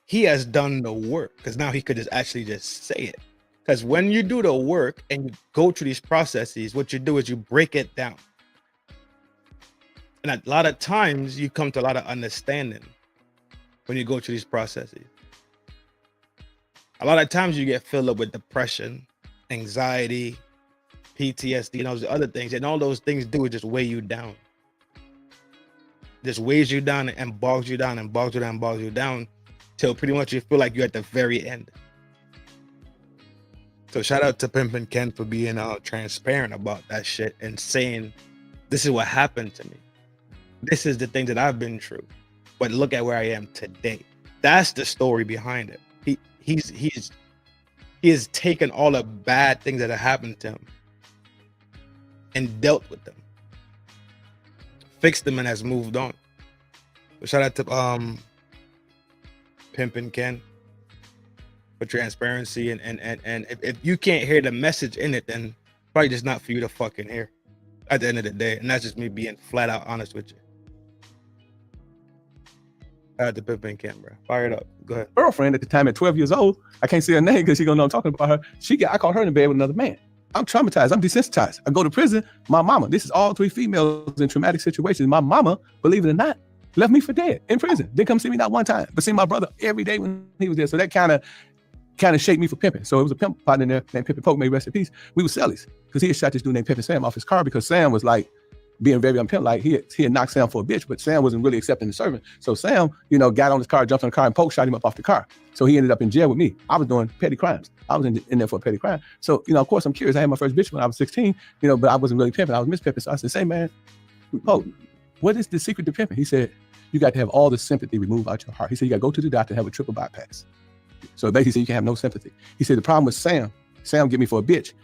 He has done the work because now he could just say it. Because when you do the work and you go through these processes, what you do is you break it down. And a lot of times you come to a lot of understanding when you go through these processes. A lot of times you get filled up with depression, anxiety, PTSD, and those other things. And all those things do is just weigh you down. Just weighs you down and bogs you down and bogs you down and bogs you down till pretty much you feel like you're at the very end. So shout out to Pimpin' Ken for being transparent about that shit and saying, this is what happened to me. This is the thing that I've been through. But look at where I am today. That's the story behind it. He has taken all the bad things that have happened to him and dealt with them, fixed them, and has moved on. So shout out to Pimpin' Ken for transparency, and if you can't hear the message in it, then probably just not for you to fucking hear at the end of the day. And that's just me being flat out honest with you. Shout out to Pimpin' Ken, bro. Fire it up. Go ahead. Girlfriend at the time at 12 years old, I can't say her name because she gonna know I'm talking about her. I caught her in bed with another man. I'm traumatized. I'm desensitized. I go to prison. My mama, this is all 3 females in traumatic situations. My mama, believe it or not, left me for dead in prison. Didn't come see me not one time, but see my brother every day when he was there. So that kind of shaped me for pimping. So it was a pimp partner in there named Pimpin' Poke, may rest in peace. We were cellies because he had shot this dude named Pimpin' Sam off his car because Sam was like being very unpimp. Like he had knocked Sam for a bitch, but Sam wasn't really accepting the servant. So Sam, got on his car, jumped on the car, and Poke shot him up off the car. So he ended up in jail with me. I was doing petty crimes. I was in there for a petty crime. So, of course, I'm curious. I had my first bitch when I was 16, but I wasn't really pimping. I was mispimping. So I said, say, man, Poke, what is the secret to pimping? He said, you got to have all the sympathy removed out your heart. He said, you got to go to the doctor and have a triple bypass. So basically, he said, you can have no sympathy. He said, the problem with Sam get me for a bitch.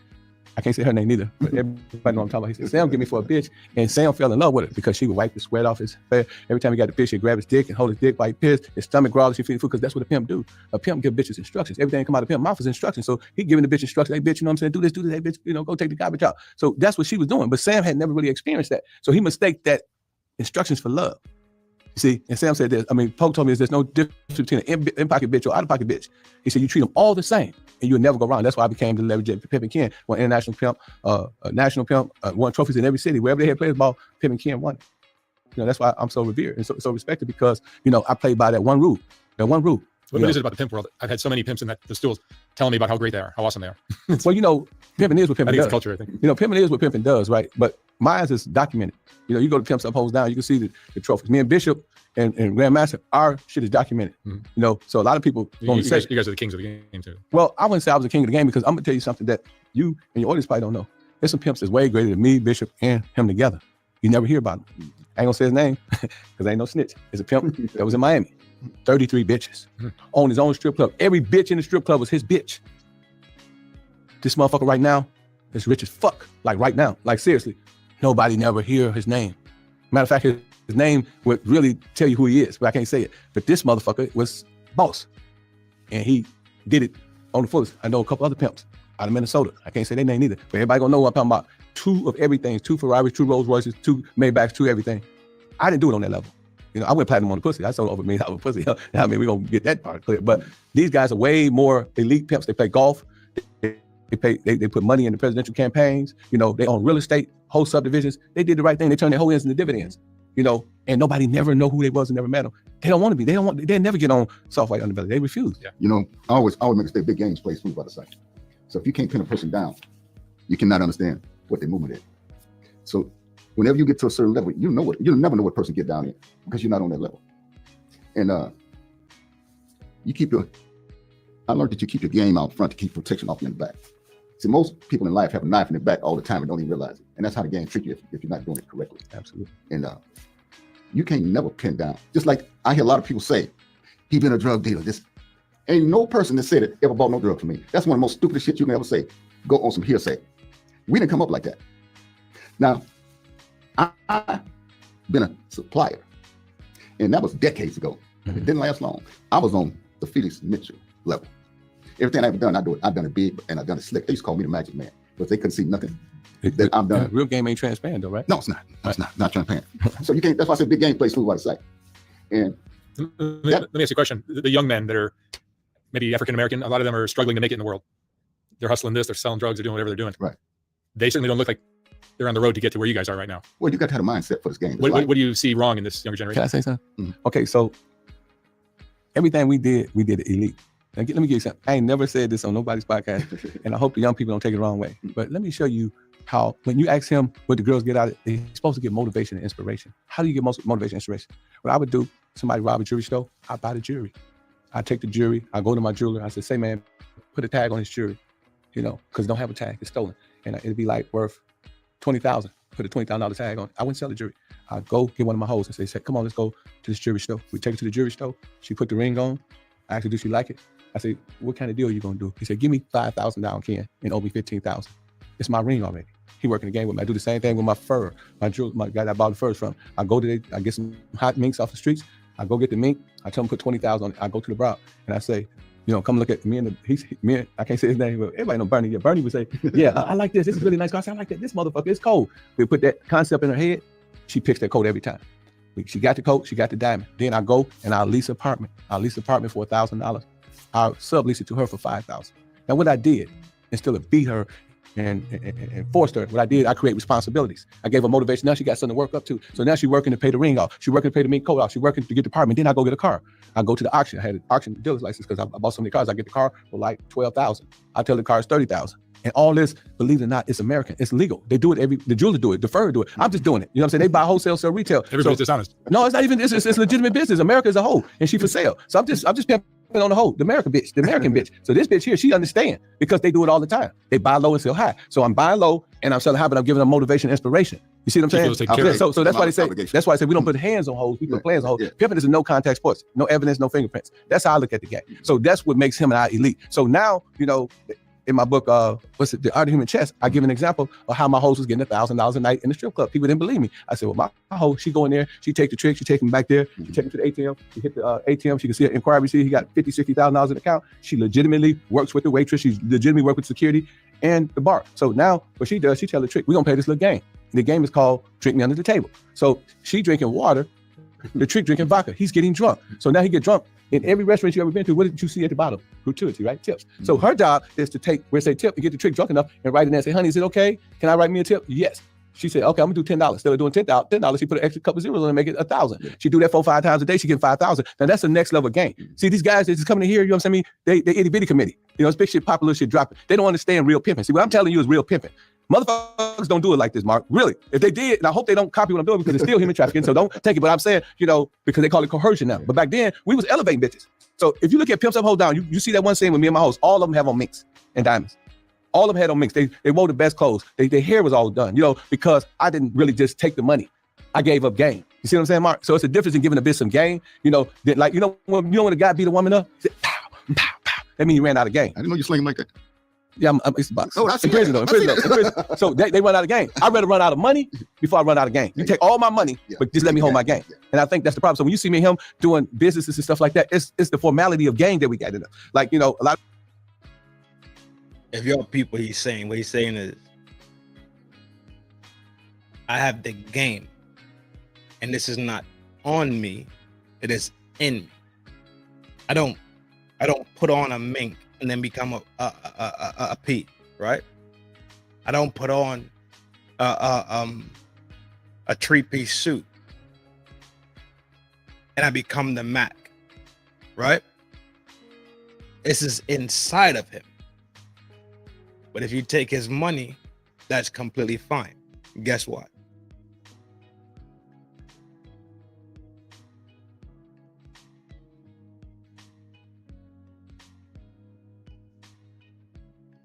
I can't say her name either, but everybody know what I'm talking about. He said, Sam get me for a bitch, and Sam fell in love with her because she would wipe the sweat off his face. Every time he got the fish, he'd grab his dick and hold his dick while he pissed. His stomach growled as he feed food because that's what a pimp do. A pimp give bitches instructions. Everything that come out of pimp mouth is instructions. So he giving the bitch instructions. Hey, bitch, you know what I'm saying? Do this, hey, bitch, go take the garbage out. So that's what she was doing. But Sam had never really experienced that. So he mistaked that instructions for love. You see, and Sam said this. Poke told me there's no difference between an in-pocket bitch or out-of-pocket bitch. He said you treat them all the same, and you'll never go wrong. That's why I became the leverage Pimpin' Ken, won international pimp, national pimp, won trophies in every city. Wherever they had players ball, Pimpin' Ken won. That's why I'm so revered and so respected because, I played by that one rule. What is it about the pimp world? I've had so many pimps in the stools telling me about how great they are, how awesome they are. Well, pimping is what pimping does. It's culture, I think. Pimping is what pimping does, right? But mine is documented. You go to Pimps Up, Hoes Down, you can see the trophies. Me and Bishop and Grandmaster, our shit is documented. Mm-hmm. So a lot of people going to say, you guys are the kings of the game too. Well, I wouldn't say I was the king of the game because I'm gonna tell you something that you and your audience probably don't know. There's some pimps that's way greater than me, Bishop, and him together. You never hear about him. I ain't gonna say his name because I ain't no snitch. It's a pimp that was in Miami. 33 bitches. Owned his own strip club. Every bitch in the strip club was his bitch. This motherfucker right now is rich as fuck. Like right now. Like seriously. Nobody never hear his name. Matter of fact, his name would really tell you who he is, but I can't say it. But this motherfucker was boss. And he did it on the fullest. I know a couple other pimps out of Minnesota. I can't say their name either. But everybody gonna know what I'm talking about. 2 of everything. 2 Ferraris, 2 Rolls Royces, 2 Maybachs, 2 everything. I didn't do it on that level. I went platinum on the pussy. I sold over $1 million pussy. We're going to get that part clear. But these guys are way more elite pimps. They play golf. They put money in the presidential campaigns. They own real estate, whole subdivisions. They did the right thing. They turned their whole ends into dividends. And nobody never know who they was and never met them. They don't want to be. They never get on soft white underbelly. They refuse. Yeah. I always make a state big games play smooth by the side. So if you can't pin a person down, you cannot understand what their movement is. So whenever you get to a certain level, you'll never know what person get down in because you're not on that level. And I learned that you keep your game out front to keep protection off in the back. See, most people in life have a knife in their back all the time and don't even realize it. And that's how the game tricks you if you're not doing it correctly. Absolutely. And you can't never pin down. Just like I hear a lot of people say, he been a drug dealer. This ain't no person that said it ever bought no drug from me. That's one of the most stupidest shit you can ever say. Go on some hearsay. We didn't come up like that. Now, I've been a supplier, and that was decades ago. It didn't last long. I was on the Felix Mitchell level. Everything I've done, I've done it big and I've done it slick. They used to call me the magic man, but they couldn't see nothing that I've done. Real game ain't transparent though, right? No, it's not. No, it's not transparent. So you can't, that's why I said big game plays smooth out of sight. And let me ask you a question. The young men that are maybe African-American, a lot of them are struggling to make it in the world. They're hustling this, they're selling drugs, they're doing whatever they're doing. Right. They certainly don't look like they're on the road to get to where you guys are right now. Well, you got to have a mindset for this game. What do you see wrong in this younger generation? Can I say something? Okay, so everything we did elite. Now, let me give you something. I ain't never said this on nobody's podcast, and I hope the young people don't take it the wrong way. But let me show you how, when you ask him what the girls get out of it, they're supposed to get motivation and inspiration. How do you get motivation and inspiration? What I would do, somebody rob a jewelry store, I buy the jewelry. I take the jewelry, I go to my jeweler, I say, say, man, put a tag on his jewelry, you know, because it don't have a tag, it's stolen. And it'd be like worth $20,000, put a $20,000 tag on it. I wouldn't sell the jewelry. I'd go get one of my hoes and say, come on, let's go to this jewelry store. We take it to the jewelry store. She put the ring on. I asked her, do she like it? I said, what kind of deal are you going to do? He said, give me $5,000 down, Ken, and owe me $15,000. It's my ring already. He working the game with me. I do the same thing with my fur, my guy that I bought the furs from. I go to I get some hot minks off the streets. I go get the mink. I tell him put $20,000 on it. I go to the brow and I say, you know, come look at me and I can't say his name, but everybody know Bernie. Yeah, Bernie would say, yeah, I like this. This is really nice. I say, I like that. This motherfucker is cold. We put that concept in her head. She picks that coat every time. She got the coat. She got the diamond. Then I go and I'll lease an apartment. I'll lease the apartment for $1,000. I'll sublease it to her for $5,000. Now what I did, instead of beat her and forced her, what I did, I create responsibilities. I gave her motivation. Now she got something to work up to. So now she's working to pay the ring off. She's working to pay the mink coat off. She's working to get the apartment. Then I go get a car. I go to the auction. I had an auction dealer's license because I bought so many cars. I get the car for like $12,000. I tell the car it's $30,000. And all this, believe it or not, it's American. It's legal. They do it the jewelers do it, the fur do it. I'm just doing it. You know what I'm saying? They buy wholesale, sell retail. Everybody's dishonest. No, it's not even, it's legitimate business. America as a whole, and she for sale. So I'm just pimping on the whole, the American bitch. So this bitch here, she understand because they do it all the time. They buy low and sell high. So I'm buying low and I'm selling high, but I'm giving them motivation and inspiration. You see what I'm saying? Okay. So that's why they say, that's why I say we don't put hands on hoes, we put plans on hoes. Pimping is a no contact sports, no evidence, no fingerprints. That's how I look at the game. So that's what makes him and I elite. So now, you know, in my book, The Art of Human Chess, I give an example of how my host was getting $1,000 a night in the strip club. People didn't believe me. I said, well, my host, she go in there, she take the trick, she take him back there, she take him to the ATM, she hit the ATM, she can see an inquiry receipt, he got $50,000, $60,000 in the account. She legitimately works with the waitress, she legitimately works with security and the bar. So now what she does, she tell the trick, we're gonna play this little game. The game is called Drink Me Under the Table. So she drinking water, the trick drinking vodka. He's getting drunk. So now he get drunk. In every restaurant you ever been to, what did you see at the bottom? Gratuity, right? Tips. So her job is to take, where it say tip, and get the trick drunk enough and write it in and say, honey, is it okay? Can I write me a tip? Yes. She said, okay, I'm gonna do $10. Instead of doing $10, she put an extra couple zeros on and make it $1,000. She do that 4 or 5 times a day, she get 5,000. Now that's the next level game. See, these guys that just coming in here, you know what I'm saying? They itty bitty committee. You know, it's big shit, popular shit dropping. They don't understand real pimping. See, what I'm telling you is real pimping. Motherfuckers don't do it like this, Mark. Really. If they did, and I hope they don't copy what I'm doing because it's still human trafficking, so don't take it. But I'm saying, you know, because they call it coercion now. But back then, we was elevating bitches. So if you look at Pimps Up, Hold Down, you see that one scene with me and my host, all of them have on minks and diamonds. All of them had on minks. They wore the best clothes. Their hair was all done, you know, because I didn't really just take the money. I gave up game. You see what I'm saying, Mark? So it's a difference in giving a bitch some game, you know, that, like, you know when a guy beat a woman up, he said, pow, pow, pow. That means he ran out of game. I didn't know you sling him like that. Yeah, it's the box. Oh, that's in prison though. In prison. So they run out of game. I'd rather run out of money before I run out of game. You take all my money, but just let me hold my game. And I think that's the problem. So when you see me and him doing businesses and stuff like that, it's the formality of game that we got in it. Like, you know, a lot. If you're people, what he's saying is, I have the game, and this is not on me, it is in me. I don't put on a mink and then become a P, right? I don't put on a 3-piece suit and I become the Mac, right? This is inside of him. But if you take his money, that's completely fine. Guess what?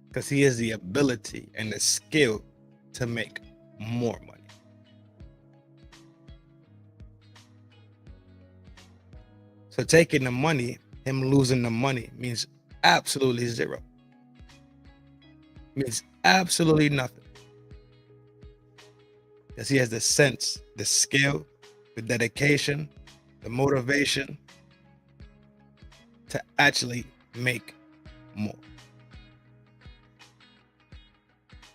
Because he has the ability and the skill to make more money. So taking the money, him losing the money means absolutely zero. Means absolutely nothing. Because he has the sense, the skill, the dedication, the motivation to actually make more.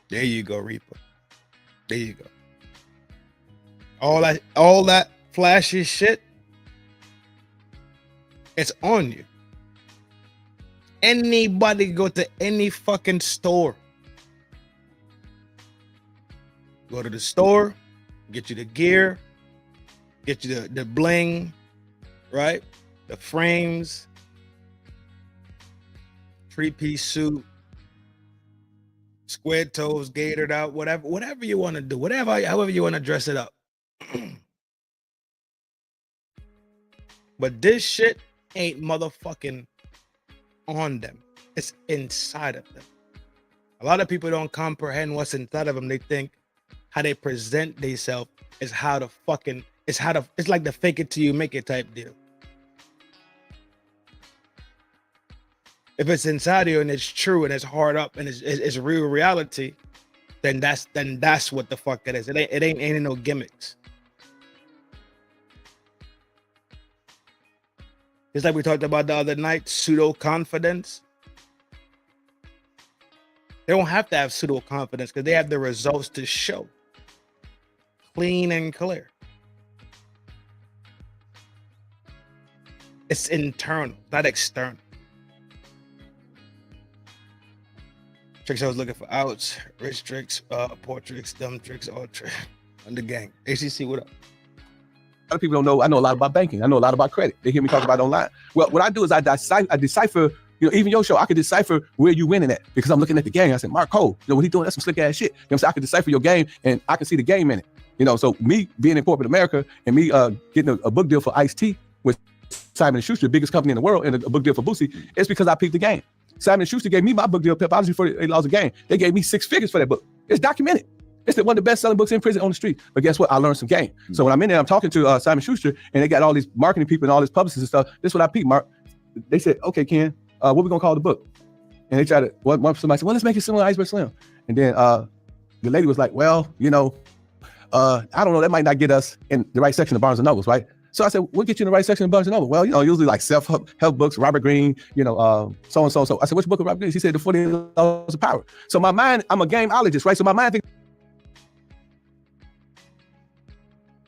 There you go, Reaper. There you go. All that flashy shit, it's on you. Anybody go to any fucking store. Go to the store, get you the gear, get you the bling, right? The frames, 3-piece suit, square toes, gaitered out, whatever you want to do, however you want to dress it up. But this shit ain't motherfucking on them. It's inside of them. A lot of people don't comprehend what's inside of them. They think how they present themselves is how to fucking, it's like the fake it till you make it type deal. If it's inside of you and it's true and it's hard up and it's real reality, then that's what the fuck it is. It ain't no gimmicks. Just like we talked about the other night, pseudo confidence. They don't have to have pseudo confidence because they have the results to show. Clean and clear. It's internal, not external. Tricks I was looking for outs, rich tricks, poor tricks, dumb tricks, all tricks. On the gang. ACC, what up? A lot of people don't know. I know a lot about banking. I know a lot about credit. They hear me talk about it online. Well, what I do is I decipher, even your show, I could decipher where you winning at because I'm looking at the game. I said, Mark Cole, what he doing? That's some slick ass shit. You know what I'm saying? I can decipher your game and I can see the game in it. So me being in corporate America and me getting a book deal for Ice-T with Simon & Schuster, the biggest company in the world, and a book deal for Boosie, it's because I peeped the game. Simon & Schuster gave me my book deal, Pepology, for $8 a game. They gave me 6 figures for that book. It's documented. It's one of the best-selling books in prison on the street. But guess what? I learned some game. So when I'm in there, I'm talking to Simon & Schuster, and they got all these marketing people and all these publicists and stuff. This is what I peeped, Mark. They said, okay, Ken, what we going to call the book? And they tried to, somebody said, well, let's make it similar to Iceberg Slim. And then the lady was like, well, I don't know, that might not get us in the right section of Barnes & Nobles, right? So I said, we'll get you in the right section of Barnes & Noble. Well, usually like self-help books, Robert Greene, so-and-so. So I said, which book of Robert Greene? He said, The 48 Laws of Power. So my mind, I'm a gameologist, right? So my mind thinks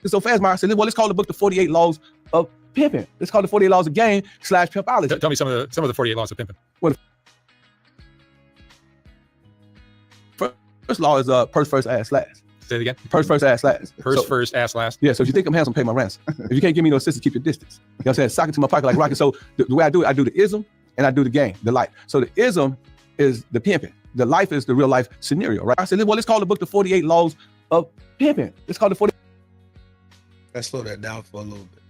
so fast, Mark. I said, well, let's call the book The 48 Laws of Pimping. Let's call it The 48 Laws of Game / Pimpology. Tell me some of the 48 laws of pimping. Well, first law is purse first, ass last. Say it again. Purse first, ass last. Purse first, ass last. Yeah, so if you think I'm handsome, pay my ransom. If you can't give me no assistance, keep your distance. You know what I'm saying? Sock it to my pocket like rocket. So the way I do it, I do the ism and I do the game, the life. So the ism is the pimping. The life is the real life scenario, right? I said, well, let's call the book The 48 Laws of Pimping. Let's call it 48. Let's slow that down for a little bit.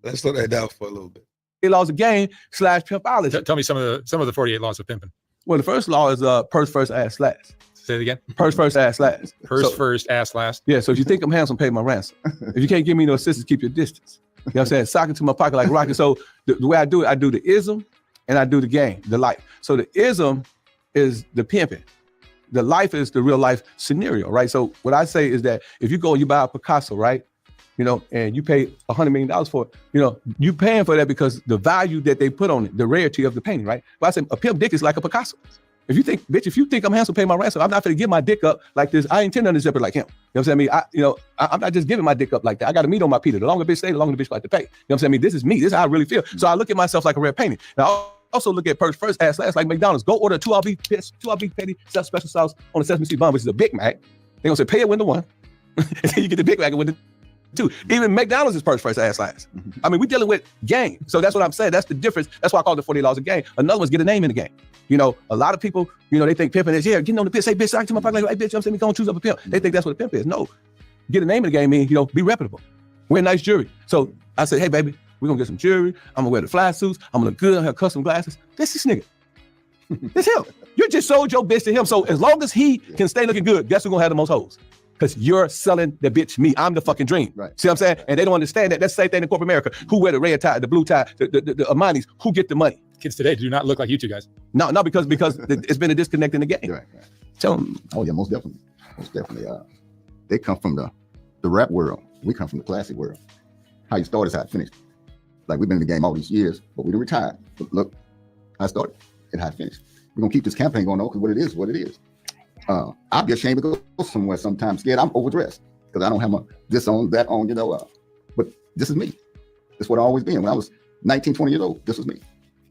Let's slow that down for a little bit. Laws of game / Pimpology. Tell me some of the 48 laws of pimping. Well, the first law is purse first, ass last. Say it again. Purse first, ass last. Purse first, ass last. Yeah, so if you think I'm handsome, pay my ransom. If you can't give me no assistance, keep your distance. You know what I'm saying? Sock it to my pocket like rocket. So the way I do it, I do the ism and I do the game, the life. So the ism is the pimping. The life is the real life scenario, right? So what I say is that if you go and you buy a Picasso, right? And you pay $100 million for it, you paying for that because the value that they put on it, the rarity of the painting, right? But I say a pimp dick is like a Picasso. If you think I'm handsome, pay my ransom. I'm not going to give my dick up like this. I intend on this zipper like him. You know what I'm saying? I'm not just giving my dick up like that. I got a meat on my Peter. The longer bitch stay, the longer the bitch like to pay. You know what I'm saying? This is me. This is how I really feel. So I look at myself like a rare painting. Now, also look at purse first, ass last, like McDonald's. Go order 2 all beef patty, special sauce on a Sesame Seed bun, which is a Big Mac. They're going to say, pay it with the 1. And then you get the Big Mac with the 2. Even McDonald's is purse first, ass last. I mean, we're dealing with game. So that's what I'm saying. That's the difference. That's why I call it the 48 laws of game. Another one's get a name in the game. A lot of people, they think pimping is, getting on the pitch, say, bitch, sock to my pocket, like, hey, bitch, I'm saying, we going to choose up a pimp. They think that's what a pimp is. No. Get a name in the game means, be reputable. Wear nice jewelry. So I said, hey, baby, we're going to get some jewelry. I'm going to wear the fly suits. I'm going to look good. I have custom glasses. This nigga. This him. You just sold your bitch to him. So as long as he can stay looking good, guess who's going to have the most hoes? Because you're selling the bitch me. I'm the fucking dream. Right. See what I'm saying? And they don't understand that. That's the same thing in corporate America. Who wear the red tie, the blue tie, the Armani's? Who get the money? Kids today do not look like you two guys. No, because it's been a disconnect in the game. Right. Tell them. Oh yeah, most definitely. They come from the rap world. We come from the classic world. How you start is how you finish. Like we've been in the game all these years, but we didn't retire. But look, how I started and how I finished. We're gonna keep this campaign going on because what it is. I'll be ashamed to go somewhere sometimes scared. I'm overdressed because I don't have my this on, that on, but this is me. This is what I always been. When I was 19, 20 years old, this was me.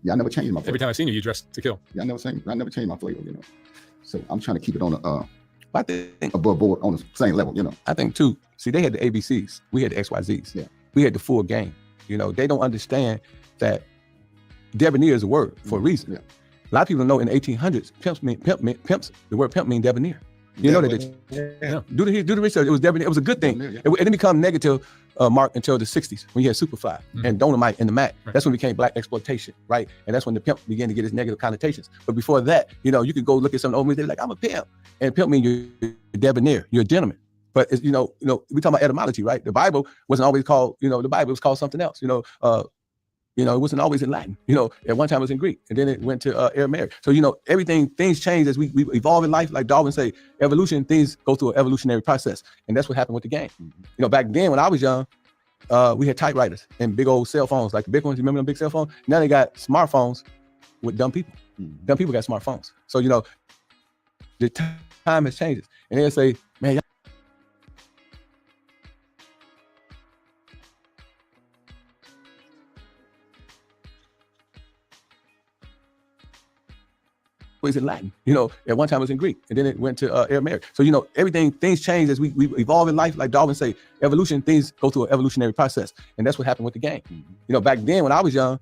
Yeah, I never changed my flavor. Every time I've seen you, you dress to kill. Yeah, I never changed my flavor, So I'm trying to keep it on I think above board on the same level, I think too, see, they had the ABCs, we had the XYZs. Yeah. We had the full game. They don't understand that debonair is a word for a reason. Yeah. A lot of people don't know in the 1800s, pimps, the word pimp mean debonair. You know that. Yeah. Do the research. It was debonair. It was a good thing. Debonair, yeah. It didn't become negative, Mark, until the 60s when you had Superfly and Dolomite and the Mac. Right. That's when it became black exploitation, right? And that's when the pimp began to get its negative connotations. But before that, you could go look at some old movies. They're like, I'm a pimp, and pimp means you're debonair. You're a gentleman. But it's, we talk about etymology, right? The Bible wasn't always called, the Bible was called something else. It wasn't always in Latin. At one time it was in Greek, and then it went to Aramaic. So things change as we evolve in life. Like Darwin say, evolution, things go through an evolutionary process, and that's what happened with the game. Back then when I was young, we had typewriters and big old cell phones, like the big ones. You remember them big cell phones? Now they got smartphones with dumb people. Dumb people got smartphones. So the time has changed, and they'll say, man. Was in Latin, at one time it was in Greek, and then it went to Aramaic. So things change as we evolve in life. Like Darwin say, evolution, things go through an evolutionary process, and that's what happened with the game. Back then when I was young,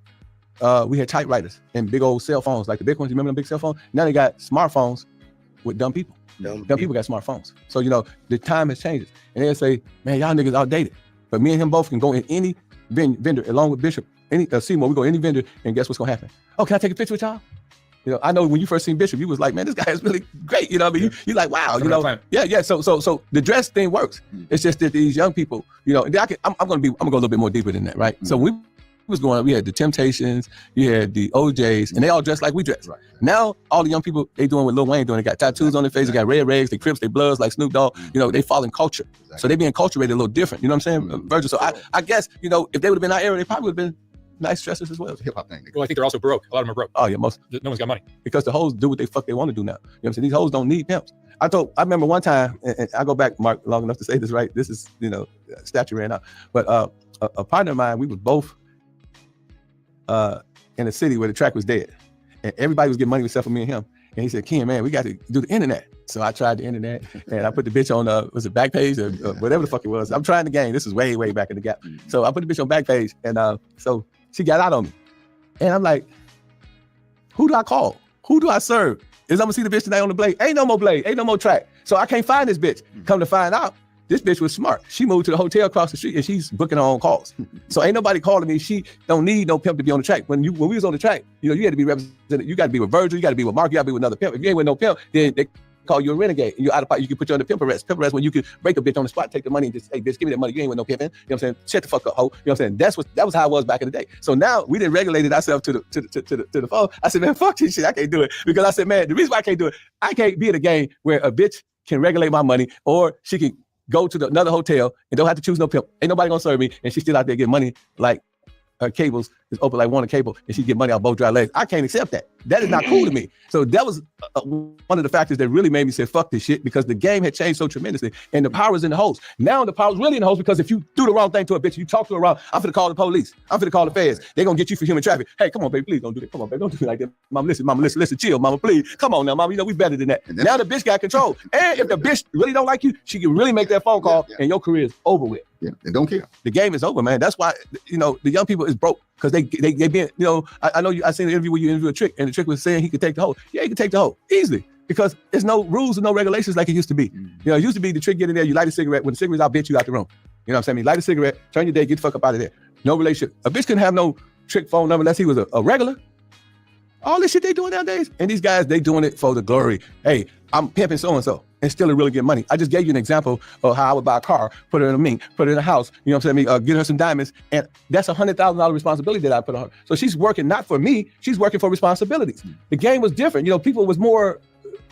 we had typewriters and big old cell phones, like the big ones. You remember them big cell phones? Now they got smartphones with dumb people. Dumb people got smartphones. So the time has changed, and they'll say, man, y'all niggas outdated. But me and him both can go in any vendor along with Bishop, Seymour. We go in any vendor, and guess what's gonna happen? Oh, can I take a picture with y'all? I know when you first seen Bishop, you was like, man, this guy is really great. You're like, wow, yeah. So the dress thing works. It's just that these young people, I'm gonna go a little bit more deeper than that, right? So we had the Temptations, you had the OJs, and they all dressed like we dress. Right. Now all the young people, they doing what Lil Wayne doing. They got tattoos on their face, they got red rags, they Crips, they Bloods like Snoop Dogg. They fall in culture. So they being culturated a little different. You know what I'm saying, Virgil? So I guess if they would have been our era, they probably would have been nice dresses as well. Hip hop thing. Well, I think they're also broke. A lot of them are broke. Oh yeah, no one's got money because the hoes do what they fuck they want to do now. You know what I'm saying? These hoes don't need pimps. I remember one time, and I go back, Mark, long enough to say this, right? This is, statue ran out. But a partner of mine, we was both in a city where the track was dead, and everybody was getting money except for me and him. And he said, Ken, man, we got to do the internet. So I tried the internet, and I put the bitch on, was it Backpage or whatever the fuck it was? I'm trying the game. This is way, way back in the gap. So I put the bitch on Backpage, and so she got out on me. And I'm like, who do I call? Who do I serve? Is I'm gonna see the bitch tonight on the Blade? Ain't no more Blade, ain't no more track. So I can't find this bitch. Come to find out, this bitch was smart. She moved to the hotel across the street and she's booking her own calls. So ain't nobody calling me. She don't need no pimp to be on the track. When we was on the track, you had to be represented. You got to be with Virgil, you got to be with Mark, you got to be with another pimp. If you ain't with no pimp, then they call you a renegade. And you're out of pocket. You can put you on the pimp arrest. Pimp arrest when you can break a bitch on the spot, take the money and just, hey, bitch, give me that money. You ain't with no pimping. You know what I'm saying? Shut the fuck up, ho. You know what I'm saying? That was how it was back in the day. So now we didn't regulate ourselves to the phone. I said, man, fuck this shit. I can't do it. Because I said, man, the reason why I can't do it, I can't be at a game where a bitch can regulate my money or she can go to another hotel and don't have to choose no pimp. Ain't nobody gonna serve me. And she's still out there getting money like her cables is open like one cable and she get money out both dry legs. I can't accept that. That is not cool to me. So that was one of the factors that really made me say, fuck this shit, because the game had changed so tremendously and the power is in the host. Now the power is really in the host because if you do the wrong thing to a bitch, you talk to her wrong, I'm finna call the police. I'm finna call the feds. They're gonna get you for human trafficking. Hey, come on, baby, please don't do that. Come on, baby, don't do me like that. Mama, listen, chill, mama, please. Come on now, mama, we better than that. Now the bitch got control. And if the bitch really don't like you, she can really make that phone call and your career is over with. Yeah, they don't care. The game is over, man. That's why, the young people is broke because they being, I know I seen an interview where you interviewed a trick and the trick was saying he could take the hoe. Yeah, he could take the hoe easily because there's no rules and no regulations like it used to be. It used to be the trick, get in there, you light a cigarette. When the cigarette's out, bitch, you out the room. You know what I'm saying? You light a cigarette, turn your day, get the fuck up out of there. No relationship. A bitch couldn't have no trick phone number unless he was a regular. All this shit they doing nowadays. And these guys, they doing it for the glory. Hey, I'm pimping so-and-so and still really get money. I just gave you an example of how I would buy a car, put it in a mink, put it in a house, you know what I'm saying? Get her some diamonds. And that's $100,000 responsibility that I put on her. So she's working not for me, she's working for responsibilities. The game was different. People was more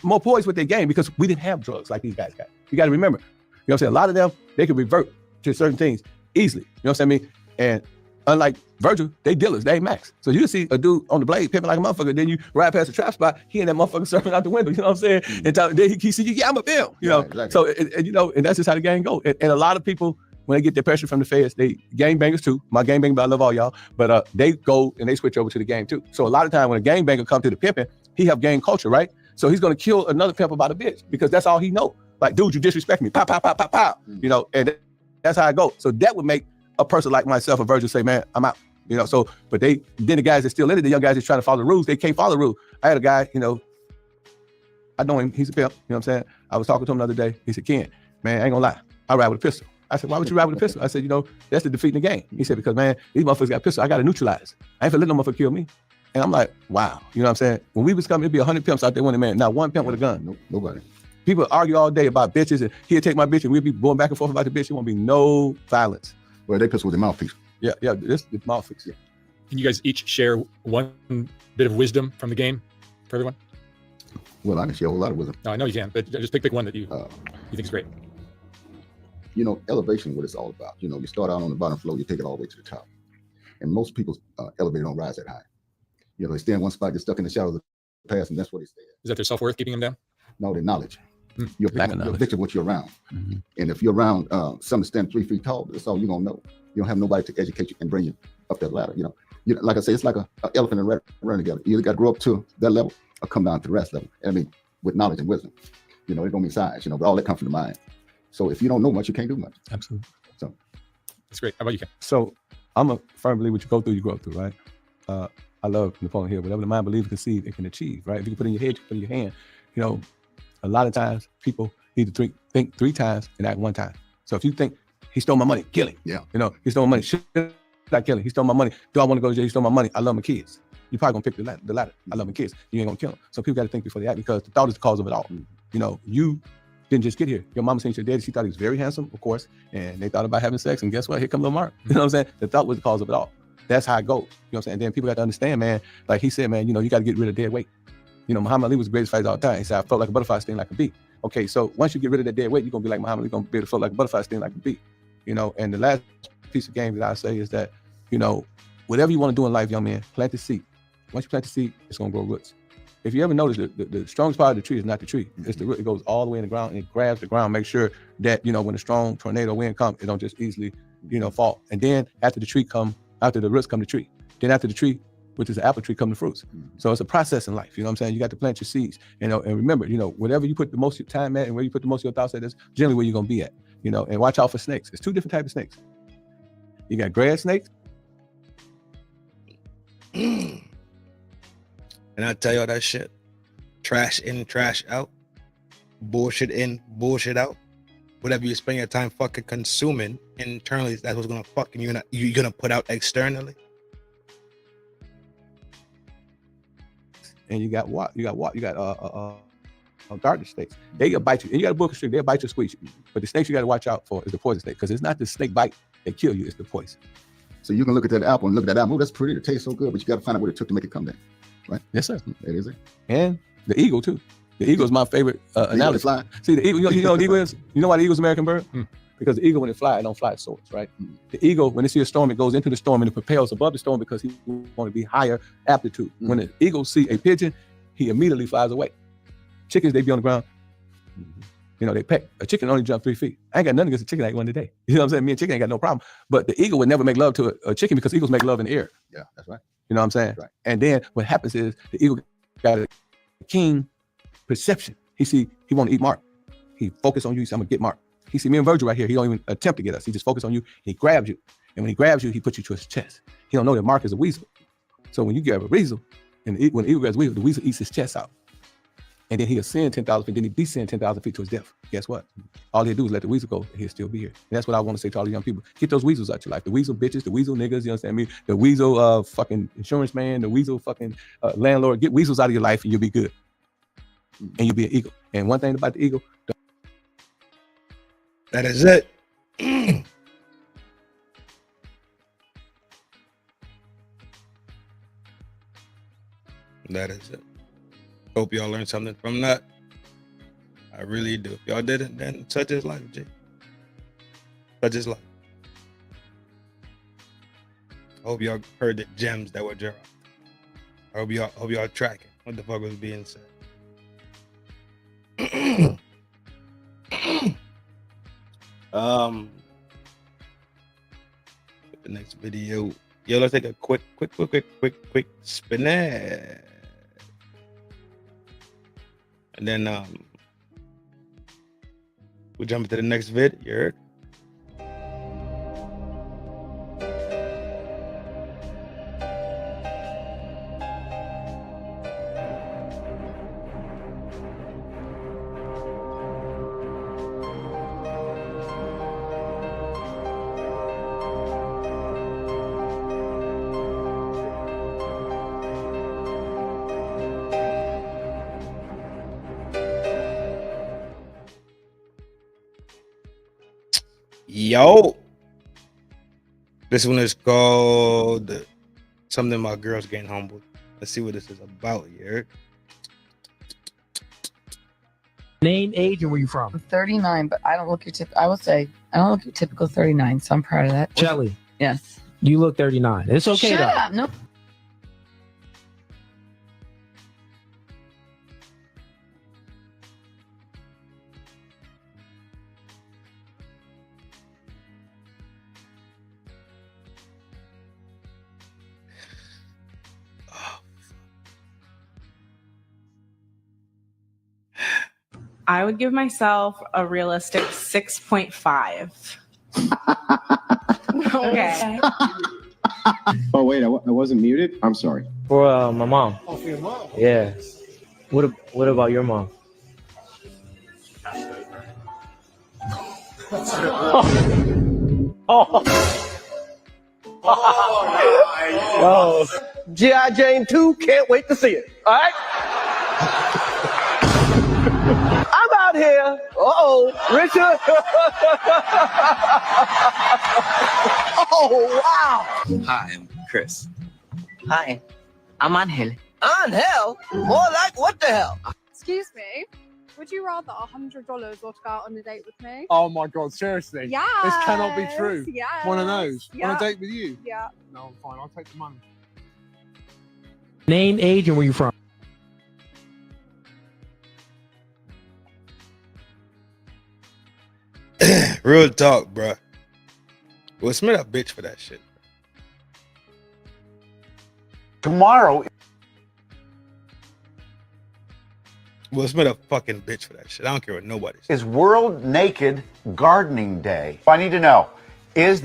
poised with their game because we didn't have drugs like these guys got. You got to remember, you know what I'm saying? A lot of them, they could revert to certain things easily. You know what I'm saying? And Unlike Virgil, they dealers, they ain't max. So you see a dude on the blade pimping like a motherfucker, then you ride past the trap spot, he and that motherfucker surfing out the window, you know what I'm saying? And then he see you, yeah, I'm a bill, you know? Exactly. So, and that's just how the game go. And a lot of people, when they get their pressure from the feds, they gangbangers too. My gangbanger, I love all y'all, but they go and they switch over to the game too. So a lot of time when a gangbanger come to the pimping, he have gang culture, right? So he's gonna kill another pimp about a bitch because that's all he know. Like, dude, you disrespect me, pow, pow, pow, pow, pow, you know? And that's how I go. So that would make a person like myself, a Virgil, say, man, I'm out. You know, so, but then the guys that still in it, the young guys that's trying to follow the rules, they can't follow the rules. I had a guy, you know, I know him, he's a pimp, you know what I'm saying? I was talking to him the other day. He said, Ken, man, I ain't gonna lie, I ride with a pistol. I said, why would you ride with a pistol? I said, you know, that's the defeating the game. He said, because man, these motherfuckers got pistols, I gotta neutralize. I ain't finna let no motherfucker kill me. And I'm like, wow, you know what I'm saying? When we was coming, it'd be 100 pimps out there winning, man, not one pimp with a gun. Nope, nobody. People argue all day about bitches and he'll take my bitch and we'll be going back and forth about the bitch. It won't be no violence. Well, they pistol with their mouthpiece. Yeah, this is mouthpiece, yeah. Can you guys each share one bit of wisdom from the game for everyone? Well, I can share a whole lot of wisdom. No, I know you can, but just pick one that you think is great. You know, elevation, what it's all about. You know, you start out on the bottom floor, you take it all the way to the top. And most people's elevator don't rise that high. You know, they stay in one spot, they're stuck in the shadows of the past, and that's what they stay at. Is that their self-worth keeping them down? No, their knowledge. You're a victim of what you're around. And if you're around something stand 3 feet tall, that's all you're gonna know. You don't have nobody to educate you and bring you up that ladder. You know, like I say, it's like an elephant and a rat running together. You either got to grow up to that level or come down to the rest level. I mean, with knowledge and wisdom. You know, it don't mean size, you know, but all that comes from the mind. So if you don't know much, you can't do much. Absolutely. So that's great. How about you, Ken? So I'm a firm believer what you go through, you grow through, right? I love Napoleon Hill. Whatever the mind believes, conceive, it can achieve, right? If you can put it in your head, you can put it in your hand. You know, a lot of times people need to think 3 times and act 1 time. So if you think he stole my money, kill him. Yeah. You know, he stole my money. Should I kill him? He stole my money. Do I want to go to jail? He stole my money. I love my kids. You're probably gonna pick the latter. I love my kids. You ain't gonna kill them. So people got to think before they act because the thought is the cause of it all. You know, you didn't just get here. Your mama seen your daddy. She thought he was very handsome, of course, and they thought about having sex. And guess what? Here come little Mark. You know what I'm saying? The thought was the cause of it all. That's how it goes. You know what I'm saying? And then people got to understand, man. Like he said, man, you know, you got to get rid of dead weight. You know, Muhammad Ali was the greatest fighter all the time. He said, I felt like a butterfly, sting like a bee. Okay, so once you get rid of that dead weight, you're gonna be like Muhammad Ali. You're gonna be able to feel like a butterfly, sting like a bee. You know, and the last piece of game that I say is that, you know, whatever you want to do in life, young man, plant the seed. Once you plant the seed, it's gonna grow roots. If you ever notice the strongest part of the tree is not the tree, it's the root. It goes all the way in the ground and it grabs the ground, make sure that, you know, when a strong tornado wind comes, it don't just easily, you know, fall. And then after the roots come the tree. Then after the tree, which is the apple tree, come the fruits. So it's a process in life. You know what I'm saying? You got to plant your seeds. You know, and remember, you know, whatever you put the most of your time at and where you put the most of your thoughts at, that's generally where you're gonna be at. You know, and watch out for snakes. There's 2 different types of snakes. You got grass snakes. And I tell y'all that shit. Trash in, trash out. Bullshit in, bullshit out. Whatever you spend your time fucking consuming internally, that's what's gonna fucking you're gonna put out externally. And you got garter snakes. They'll bite you. And you got a boa constrictor, they'll bite you, squeeze you. But the snakes you got to watch out for is the poison snake, because it's not the snake bite that kill you, it's the poison. So you can look at that apple and look at that apple. Oh, that's pretty. It tastes so good, but you got to find out what it took to make it come there, right? Yes, sir. That is it. And the eagle too. The eagle is my favorite analogy. See, the eagle. You know what the eagle is? You know why the eagle's an American bird? Because the eagle, when it flies, it don't fly, it soars, right? The eagle, when it sees a storm, it goes into the storm and it propels above the storm because he want to be higher altitude. When the eagle see a pigeon, he immediately flies away. Chickens, they be on the ground. You know, they peck. A chicken only jump 3 feet. I ain't got nothing against a chicken like one today. You know what I'm saying? Me and chicken ain't got no problem. But the eagle would never make love to a chicken because eagles make love in the air. Yeah, that's right. You know what I'm saying? Right. And then what happens is the eagle got a keen perception. He want to eat Mark. He focus on you. He say, I'm gonna get Mark. He see me and Virgil right here. He don't even attempt to get us. He just focus on you. He grabs you. And when he grabs you, he puts you to his chest. He don't know that Mark is a weasel. So when you grab a weasel, and when the eagle grabs the weasel eats his chest out. And then he'll ascend 10,000 feet, then he descend 10,000 feet to his death. Guess what? All he'll do is let the weasel go, and he'll still be here. And that's what I want to say to all the young people. Get those weasels out your life. The weasel bitches, the weasel niggas, you understand me? The weasel fucking insurance man, the weasel fucking landlord. Get weasels out of your life and you'll be good. And you'll be an eagle. And one thing about the eagle. That is it. That is it. Hope y'all learned something from that. I really do. If y'all didn't, then such is life, G. Such is life. hope y'all heard the gems that were dropped. I hope y'all tracking what the fuck was being said. The next video. Yo, let's take a quick spin it. And then we jump into the next vid. You heard? Yo, this one is called something my girls getting humbled. Let's see what this is about here. Name, age, and where you from? I'm 39, but I don't look your I would say I don't look your typical 39, so I'm proud of that. Shelly. Yes. You look 39. It's okay Shut though. up. No. I would give myself a realistic 6.5. Okay. Oh wait, I wasn't muted. I'm sorry. For my mom. Oh, for your mom. Yeah. What about your mom? Oh, G.I. Jane 2, can't wait to see it. All right? I'm out here. Richard. Oh, wow. Hi, I'm Chris. Hi, I'm Angel. Angel? More like what the hell? Excuse me, would you rather $100 or to go out on a date with me? Oh my god, seriously? Yes. This cannot be true. Yes. One of those. Yeah. On a date with you? Yeah. No, I'm fine. I'll take the money. Name, age, and where you from? Real talk, bro. Will Smith a bitch for that shit. Tomorrow. Will Smith a fucking bitch for that shit. I don't care what nobody says. Is World Naked Gardening Day. I need to know, is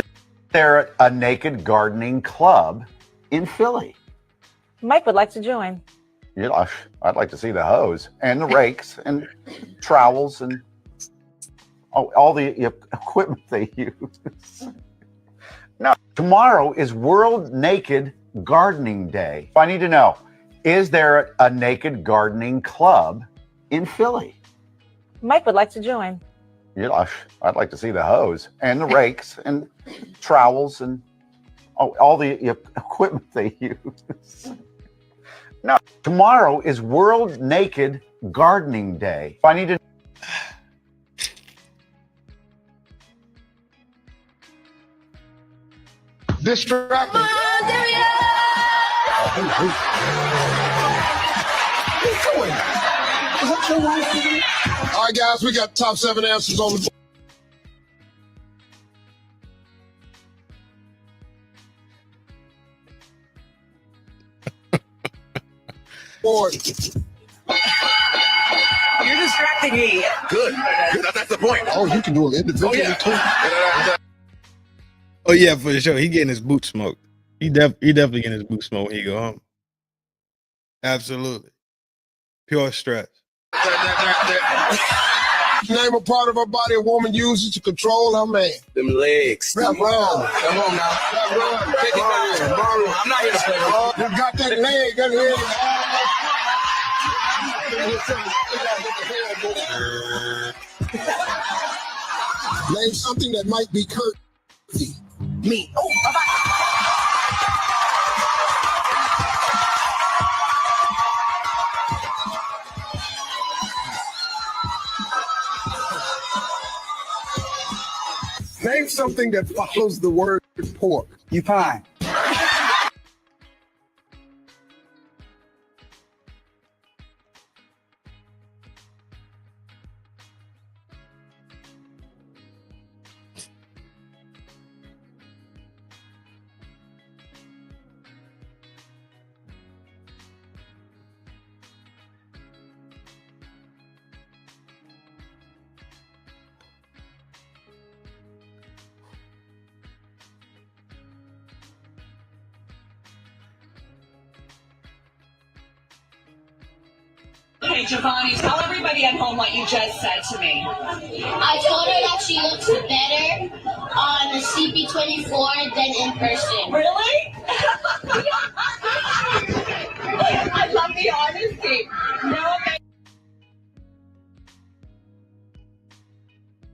there a naked gardening club in Philly? Mike would like to join. Yeah, I'd like to see the hose and the rakes and trowels and all the equipment they use. No, tomorrow is World Naked Gardening Day. I need to know, is there a naked gardening club in Philly? Mike would like to join. Yeah, I'd like to see the hose and the rakes and trowels and all the equipment they use. No, tomorrow is World Naked Gardening Day. I need to. Distracting. All right, guys, we got top 7 answers on the board. You're distracting me. Good. That's the point. Oh, you can do them individually too. Oh yeah, for sure. He getting his boot smoked. He definitely getting his boot smoked when he go home. Absolutely. Pure stress. Name a part of her body a woman uses to control her man. Them legs. That's wrong. Come on now. Take it down. I'm not here to play. You got that leg, that leg. Name something that might be curtsy. Me. Oh, Name something that follows the word pork. You pie. Hey, Giovanni, tell everybody at home what you just said to me. I told her that she looks better on the CP24 than in person. Really? I love the honesty. No,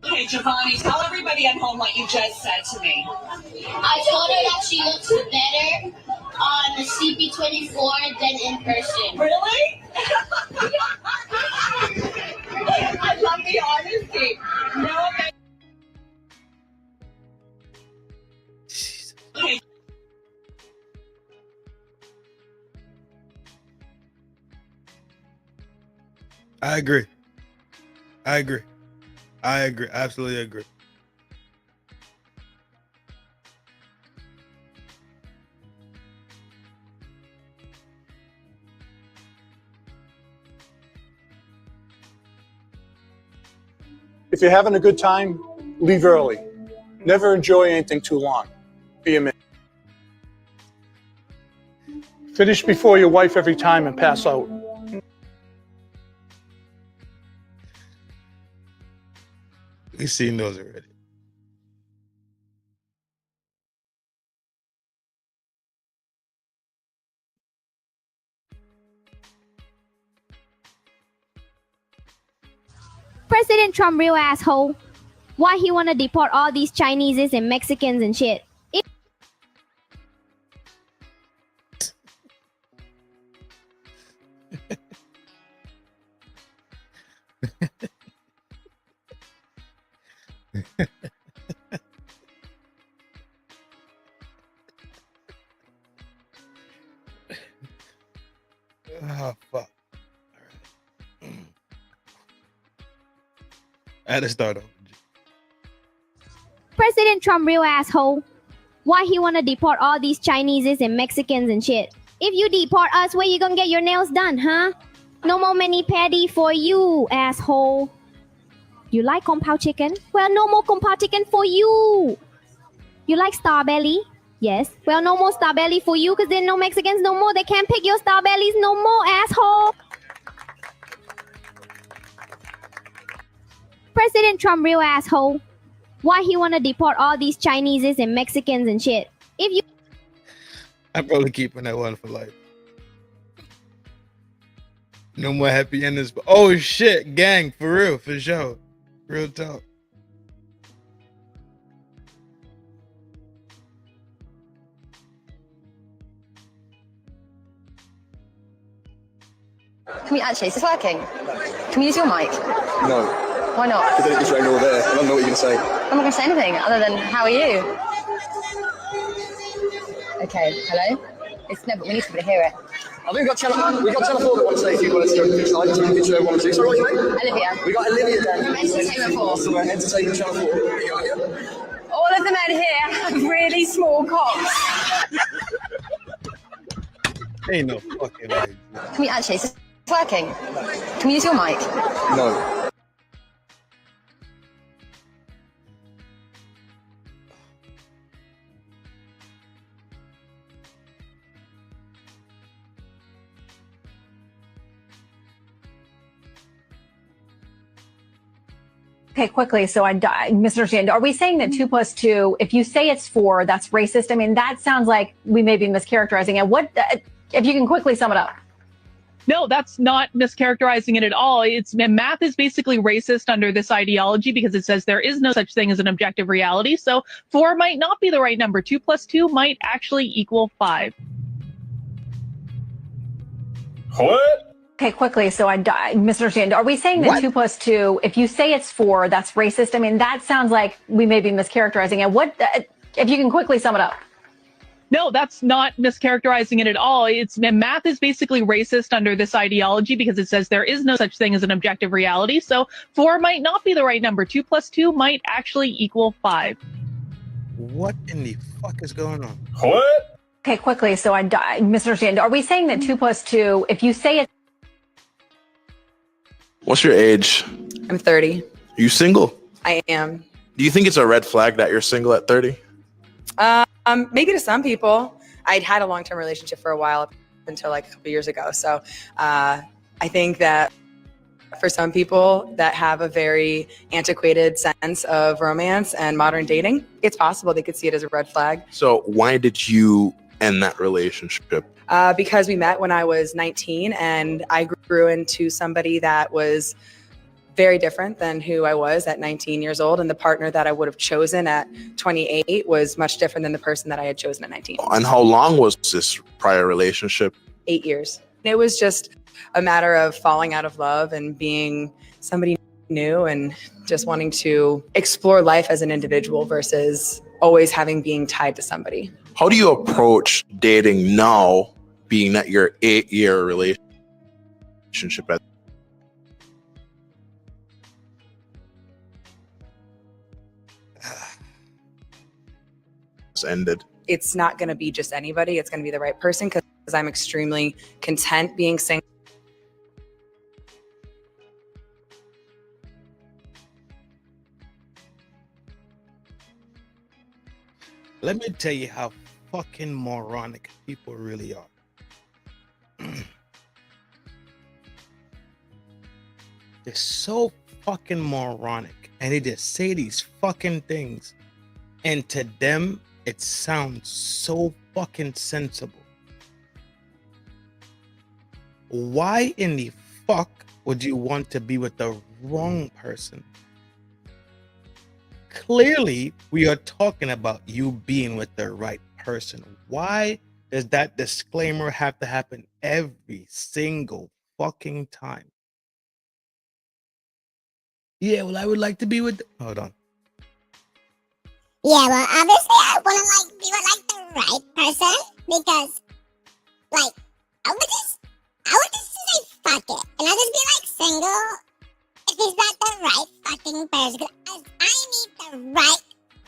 Hey, Giovanni, tell everybody at home what you just said to me. I told her that she looks better on the CP24 than in person. Really? I love the honesty. No, Hey. I agree. Absolutely agree. If you're having a good time, leave early. Never enjoy anything too long. Be a man. Finish before your wife every time and pass out. We've seen those already. President Trump real asshole. Why he wanna deport all these Chineses and Mexicans and shit? Oh fuck. Alright. I had to start over. President Trump real asshole. Why he wanna deport all these Chineses and Mexicans and shit? If you deport us, where you gonna get your nails done, huh? No more mani-pedi for you, asshole. You like kung pao chicken? Well, no more kung pao chicken for you. You like star belly? Yes. Well, no more star belly for you, because then no Mexicans no more. They can't pick your star bellies no more, asshole. President Trump real asshole. Why he wanna deport all these Chineses and Mexicans and shit? If you I'm probably keeping that one for life. No more happy endings. But oh shit, gang, for real, for sure. Real talk. Can we actually, is this working? Can we use your mic? No. Why not? Because then it's right over there. I don't know what you're going to say. I'm not going to say anything other than, how are you? Okay, hello? It's no, but we need to be able to hear it. I think we've got Channel 4 that want to say if you want to take a picture, like, take a picture of 1 or 2. Sorry, what's your name? Olivia. We got Olivia then. Entertainment 4. So we're Entertainment Channel 4. Here you go. All of the men here have really small cocks. Ain't no fucking way. Can we actually, is this working? Can we use your mic? No. Okay, quickly. So I misunderstand. Are we saying that 2 + 2, if you say it's 4, that's racist? I mean, that sounds like we may be mischaracterizing it. What, if you can quickly sum it up? No, that's not mischaracterizing it at all. Math is basically racist under this ideology because it says there is no such thing as an objective reality. So 4 might not be the right number. 2 + 2 might actually equal 5. What? Okay, quickly. So I misunderstand. Are we saying that 2 + 2, if you say it's 4, that's racist? I mean, that sounds like we may be mischaracterizing it. What, if you can quickly sum it up? No, that's not mischaracterizing it at all. Math is basically racist under this ideology because it says there is no such thing as an objective reality. So 4 might not be the right number. 2 + 2 might actually equal 5. What in the fuck is going on? What? Okay, quickly. So I misunderstand. Are we saying that 2 + 2, if you say it's What's your age? I'm 30. You single? I am. Do you think it's a red flag that you're single at 30? Maybe to some people. I'd had a long-term relationship for a while up until like a couple years ago. So I think that for some people that have a very antiquated sense of romance and modern dating, it's possible they could see it as a red flag. So why did you end that relationship? Because we met when I was 19 and I grew into somebody that was very different than who I was at 19 years old. And the partner that I would have chosen at 28 was much different than the person that I had chosen at 19. And how long was this prior relationship? 8 years. It was just a matter of falling out of love and being somebody new and just wanting to explore life as an individual versus always being tied to somebody. How do you approach dating now, being that your 8-year relationship has ended? It's not going to be just anybody. It's going to be the right person because I'm extremely content being single. Let me tell you how fucking moronic people really are. They're so fucking moronic and they just say these fucking things, and to them it sounds so fucking sensible. Why in the fuck would you want to be with the wrong person? Clearly, we are talking about you being with the right person. Why does that disclaimer have to happen every single fucking time? Yeah, well, I would like to be with. Hold on. Yeah, well, obviously, I want to be with the right person because, I would just say fuck it, and I'll just be single if he's not the right fucking person. Because I need the right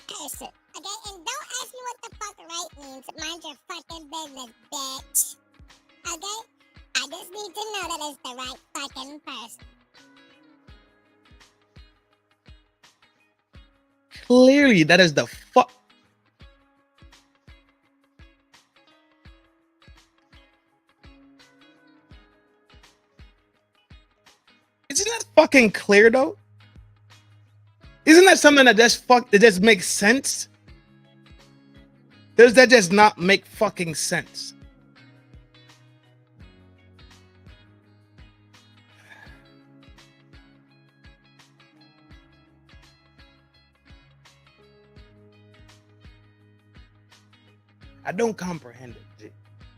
person, okay? And don't ask me what the fuck right means. Mind your fucking business, bitch. Okay? I just need to know that it's the right fucking person. Clearly, that is the fuck. Isn't that fucking clear though? Isn't that something that just makes sense? Does that just not make fucking sense? I don't comprehend it,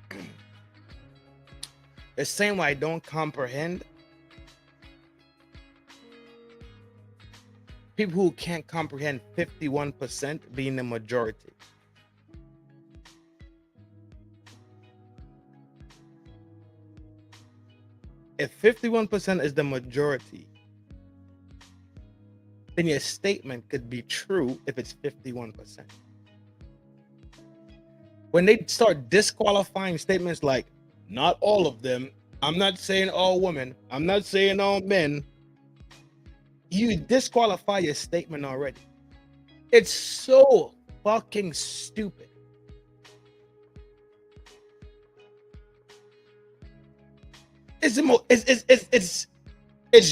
G. The same way I don't comprehend people who can't comprehend 51% being the majority. If 51% is the majority, then your statement could be true if it's 51%. When they start disqualifying statements like, not all of them, I'm not saying all women, I'm not saying all men, you disqualify your statement already. It's so fucking stupid. It's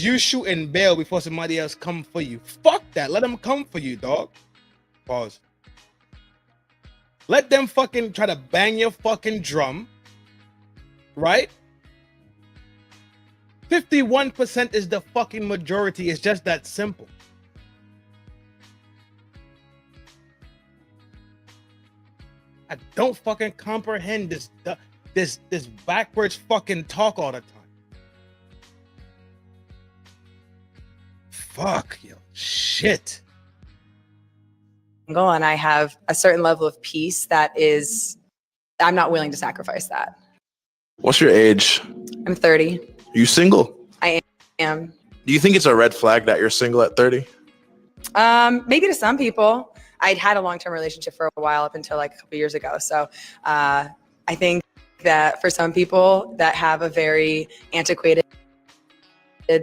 you shooting bail before somebody else come for you. Fuck that. Let them come for you, dog. Pause. Let them fucking try to bang your fucking drum, right? 51% is the fucking majority. It's just that simple. I don't fucking comprehend this backwards fucking talk all the time. Fuck, yo, shit. And I have a certain level of peace that is, I'm not willing to sacrifice that. What's your age? I'm 30. You single? I am. Do you think it's a red flag that you're single at 30? Maybe to some people. I'd had a long-term relationship for a while up until a couple years ago. So I think that for some people that have a very antiquated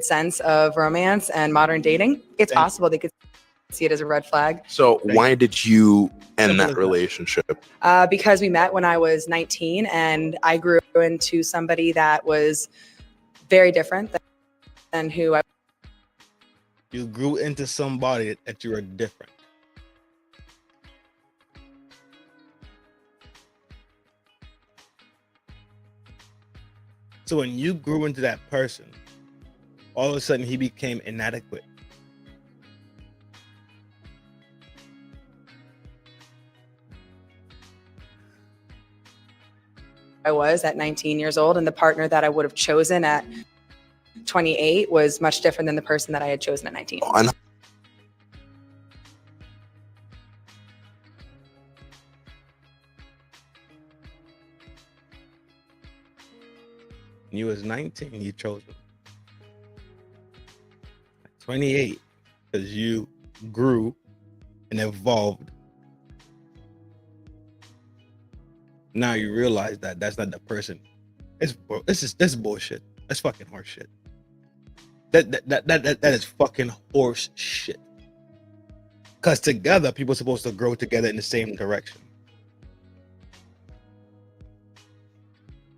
sense of romance and modern dating, it's possible they could see it as a red flag. So why did you end that relationship? Because we met when I was 19 and I grew into somebody that was very different who I You grew into somebody that you are different. So when you grew into that person, all of a sudden he became inadequate. was at 19 years old, and the partner that I would have chosen at 28 was much different than the person that I had chosen at 19. When you was 19, you chose him. At 28, because you grew and evolved. Now you realize that that's not the person. This bullshit. That's fucking horse shit. That is fucking horse shit. Because together, people are supposed to grow together in the same direction.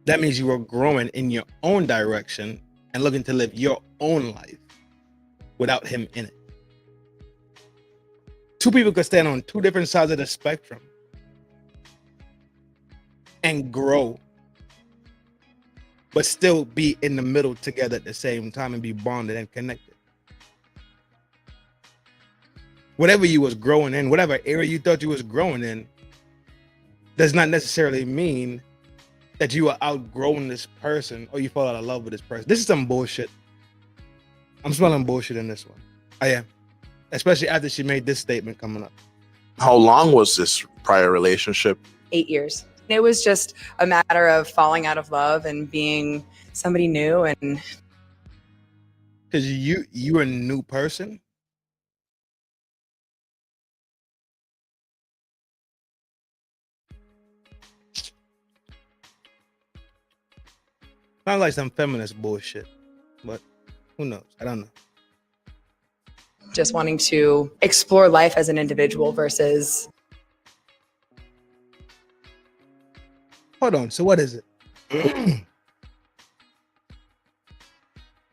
That means you were growing in your own direction and looking to live your own life without him in it. Two people could stand on two different sides of the spectrum and grow, but still be in the middle together at the same time and be bonded and connected. Whatever you was growing in, whatever area you thought you was growing in, does not necessarily mean that you are outgrowing this person or you fall out of love with this person. This is some bullshit. I'm smelling bullshit in this one. I am. Especially after she made this statement coming up. How long was this prior relationship? 8 years. It was just a matter of falling out of love and being somebody new. And because you're a new person. Sounds like some feminist bullshit, but who knows? I don't know. Just wanting to explore life as an individual versus. Hold on. So what is it?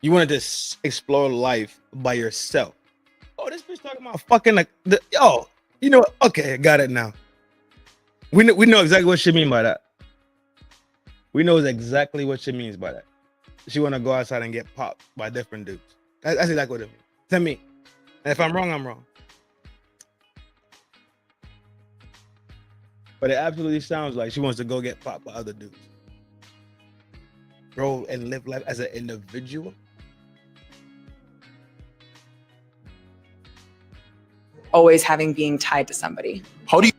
You wanted to explore life by yourself. Oh, this bitch talking about fucking like you know what? Okay, I got it now. We know exactly what she mean by that. We know exactly what she means by that. She want to go outside and get popped by different dudes. That's exactly what it means. To me. And if I'm wrong, I'm wrong. But it absolutely sounds like she wants to go get popped by other dudes. Grow and live life as an individual. Always having being tied to somebody. How do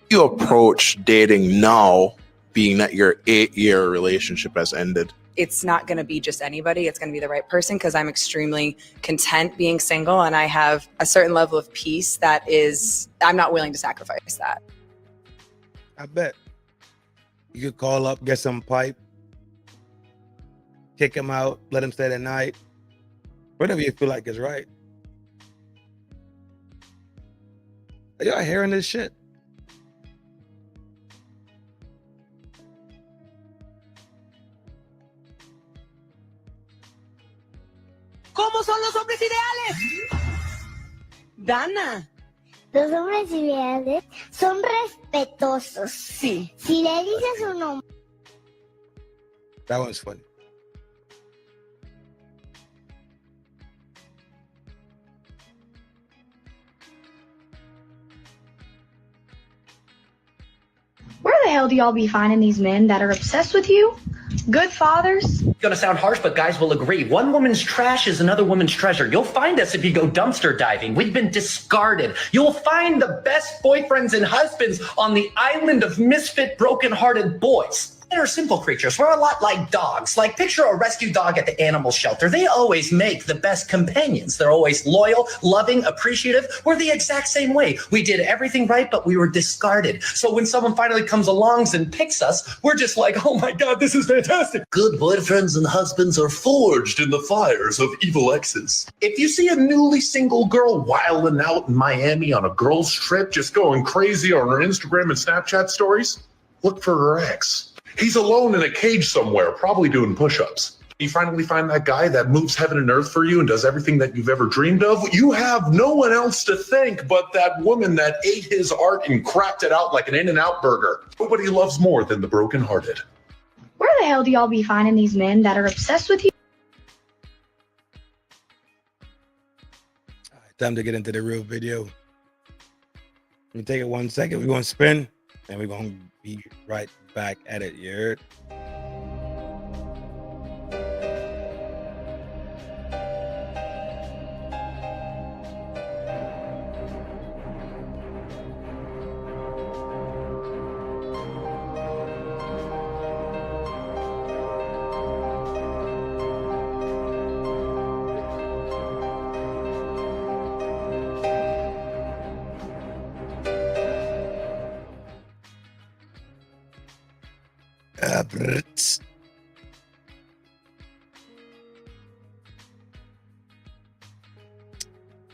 you approach dating now, being that your 8-year relationship has ended? It's not going to be just anybody. It's going to be the right person because I'm extremely content being single and I have a certain level of peace that is, I'm not willing to sacrifice that. I bet. You could call up, get some pipe, kick him out, let him stay the night. Whatever you feel like is right. Are y'all hearing this shit? ¿Cómo son los hombres ideales? Dana. Los hombres ideales son respetuosos. Sí. Si le dices a un hombre. That one's funny. Where the hell do y'all be finding these men that are obsessed with you? Good fathers? Gonna sound harsh, but guys will agree. One woman's trash is another woman's treasure. You'll find us if you go dumpster diving. We've been discarded. You'll find the best boyfriends and husbands on the island of misfit, broken-hearted boys. Men are simple creatures. We're a lot like dogs. Like, picture a rescue dog at the animal shelter. They always make the best companions. They're always loyal, loving, appreciative. We're the exact same way. We did everything right, but we were discarded. So when someone finally comes along and picks us, we're just like, oh my God, this is fantastic. Good boyfriends and husbands are forged in the fires of evil exes. If you see a newly single girl wilding out in Miami on a girls' trip, just going crazy on her Instagram and Snapchat stories, look for her ex. He's alone in a cage somewhere, probably doing push-ups. You finally find that guy that moves heaven and earth for you and does everything that you've ever dreamed of. You have no one else to thank but that woman that ate his heart and crapped it out like an In-N-Out burger. Nobody loves more than the brokenhearted. Where the hell do y'all be finding these men that are obsessed with you? Time to get into the real video. Let me take it 1 second. We're going to spin and we're going to be right back at it. You heard?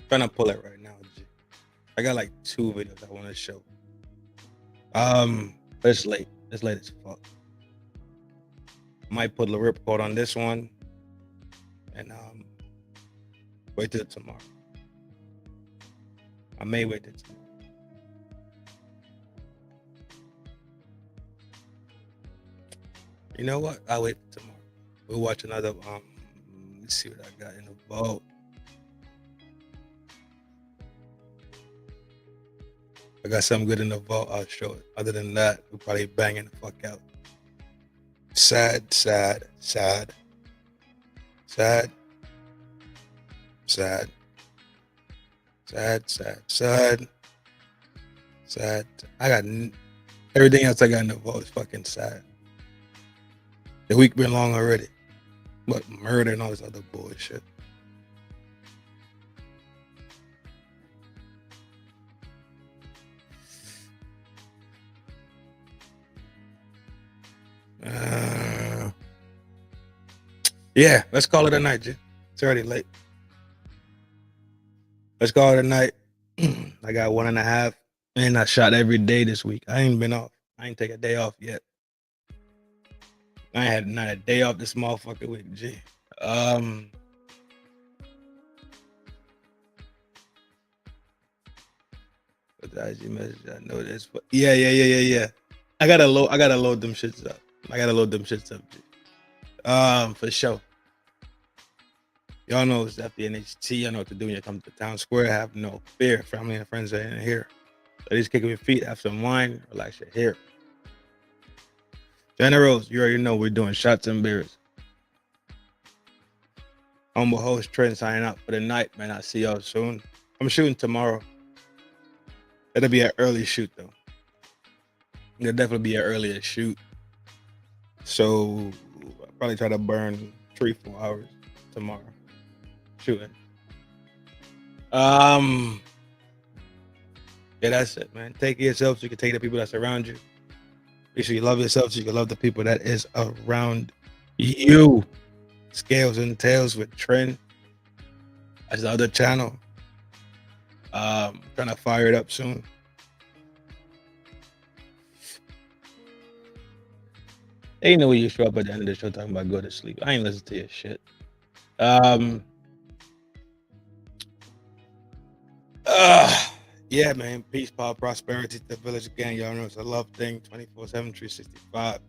Trying to pull it right now. I got like 2 videos I want to show. But it's late. It's late as fuck. Might put the ripcord on this one and wait till tomorrow. I may wait till tomorrow. You know what? I'll wait till tomorrow. We'll watch another. Let's see what I got in the vault. I got something good in the vault. I'll show it. Other than that, we're probably banging the fuck out. Sad, sad, sad, sad, sad, sad, sad, sad, sad. I got everything else I got in the vault is fucking sad. The week been long already, but murder and all this other bullshit. Yeah, let's call it a night, G. It's already late. Let's call it a night. I got 1.5, and I shot every day this week. I ain't been off. I ain't take a day off yet. I ain't had not a day off this motherfucking week, G. But the IG message, I know this, but yeah. I gotta load them shits up. G. For sure. Y'all know it's FDNHT. Y'all know what to do when you come to Town Square. Have no fear. Family and friends are in here. So just kick your feet, have some wine, relax your hair. Generals, you already know we're doing shots and beers. Humble host Trin signing up for the night, man. I'll see y'all soon. I'm shooting tomorrow. It'll be an early shoot though. It'll definitely be an earlier shoot. So I'll probably try to burn 3-4 hours tomorrow shooting. Yeah, that's it, man. Take care of yourself so you can take the people that surround you. Make sure you love yourself so you can love the people that is around you. Scales and Tails with Trin. That's the other channel. Trying to fire it up soon. Ain't no way you show up at the end of the show talking about go to sleep. I ain't listen to your shit. Yeah, man. Peace, power, prosperity to the village gang. Y'all know it's a love thing. 24/7, 365.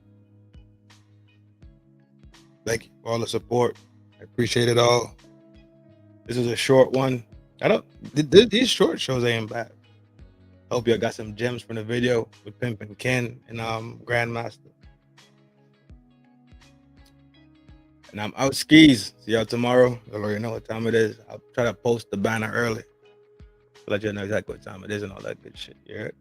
Thank you for all the support. I appreciate it all. This is a short one. These short shows ain't bad. Hope y'all got some gems from the video with Pimp and Ken and Grandmaster. And I'm out skis. See y'all tomorrow. Y'all already know what time it is. I'll try to post the banner early to let you know exactly what time it is and all that good shit. You heard?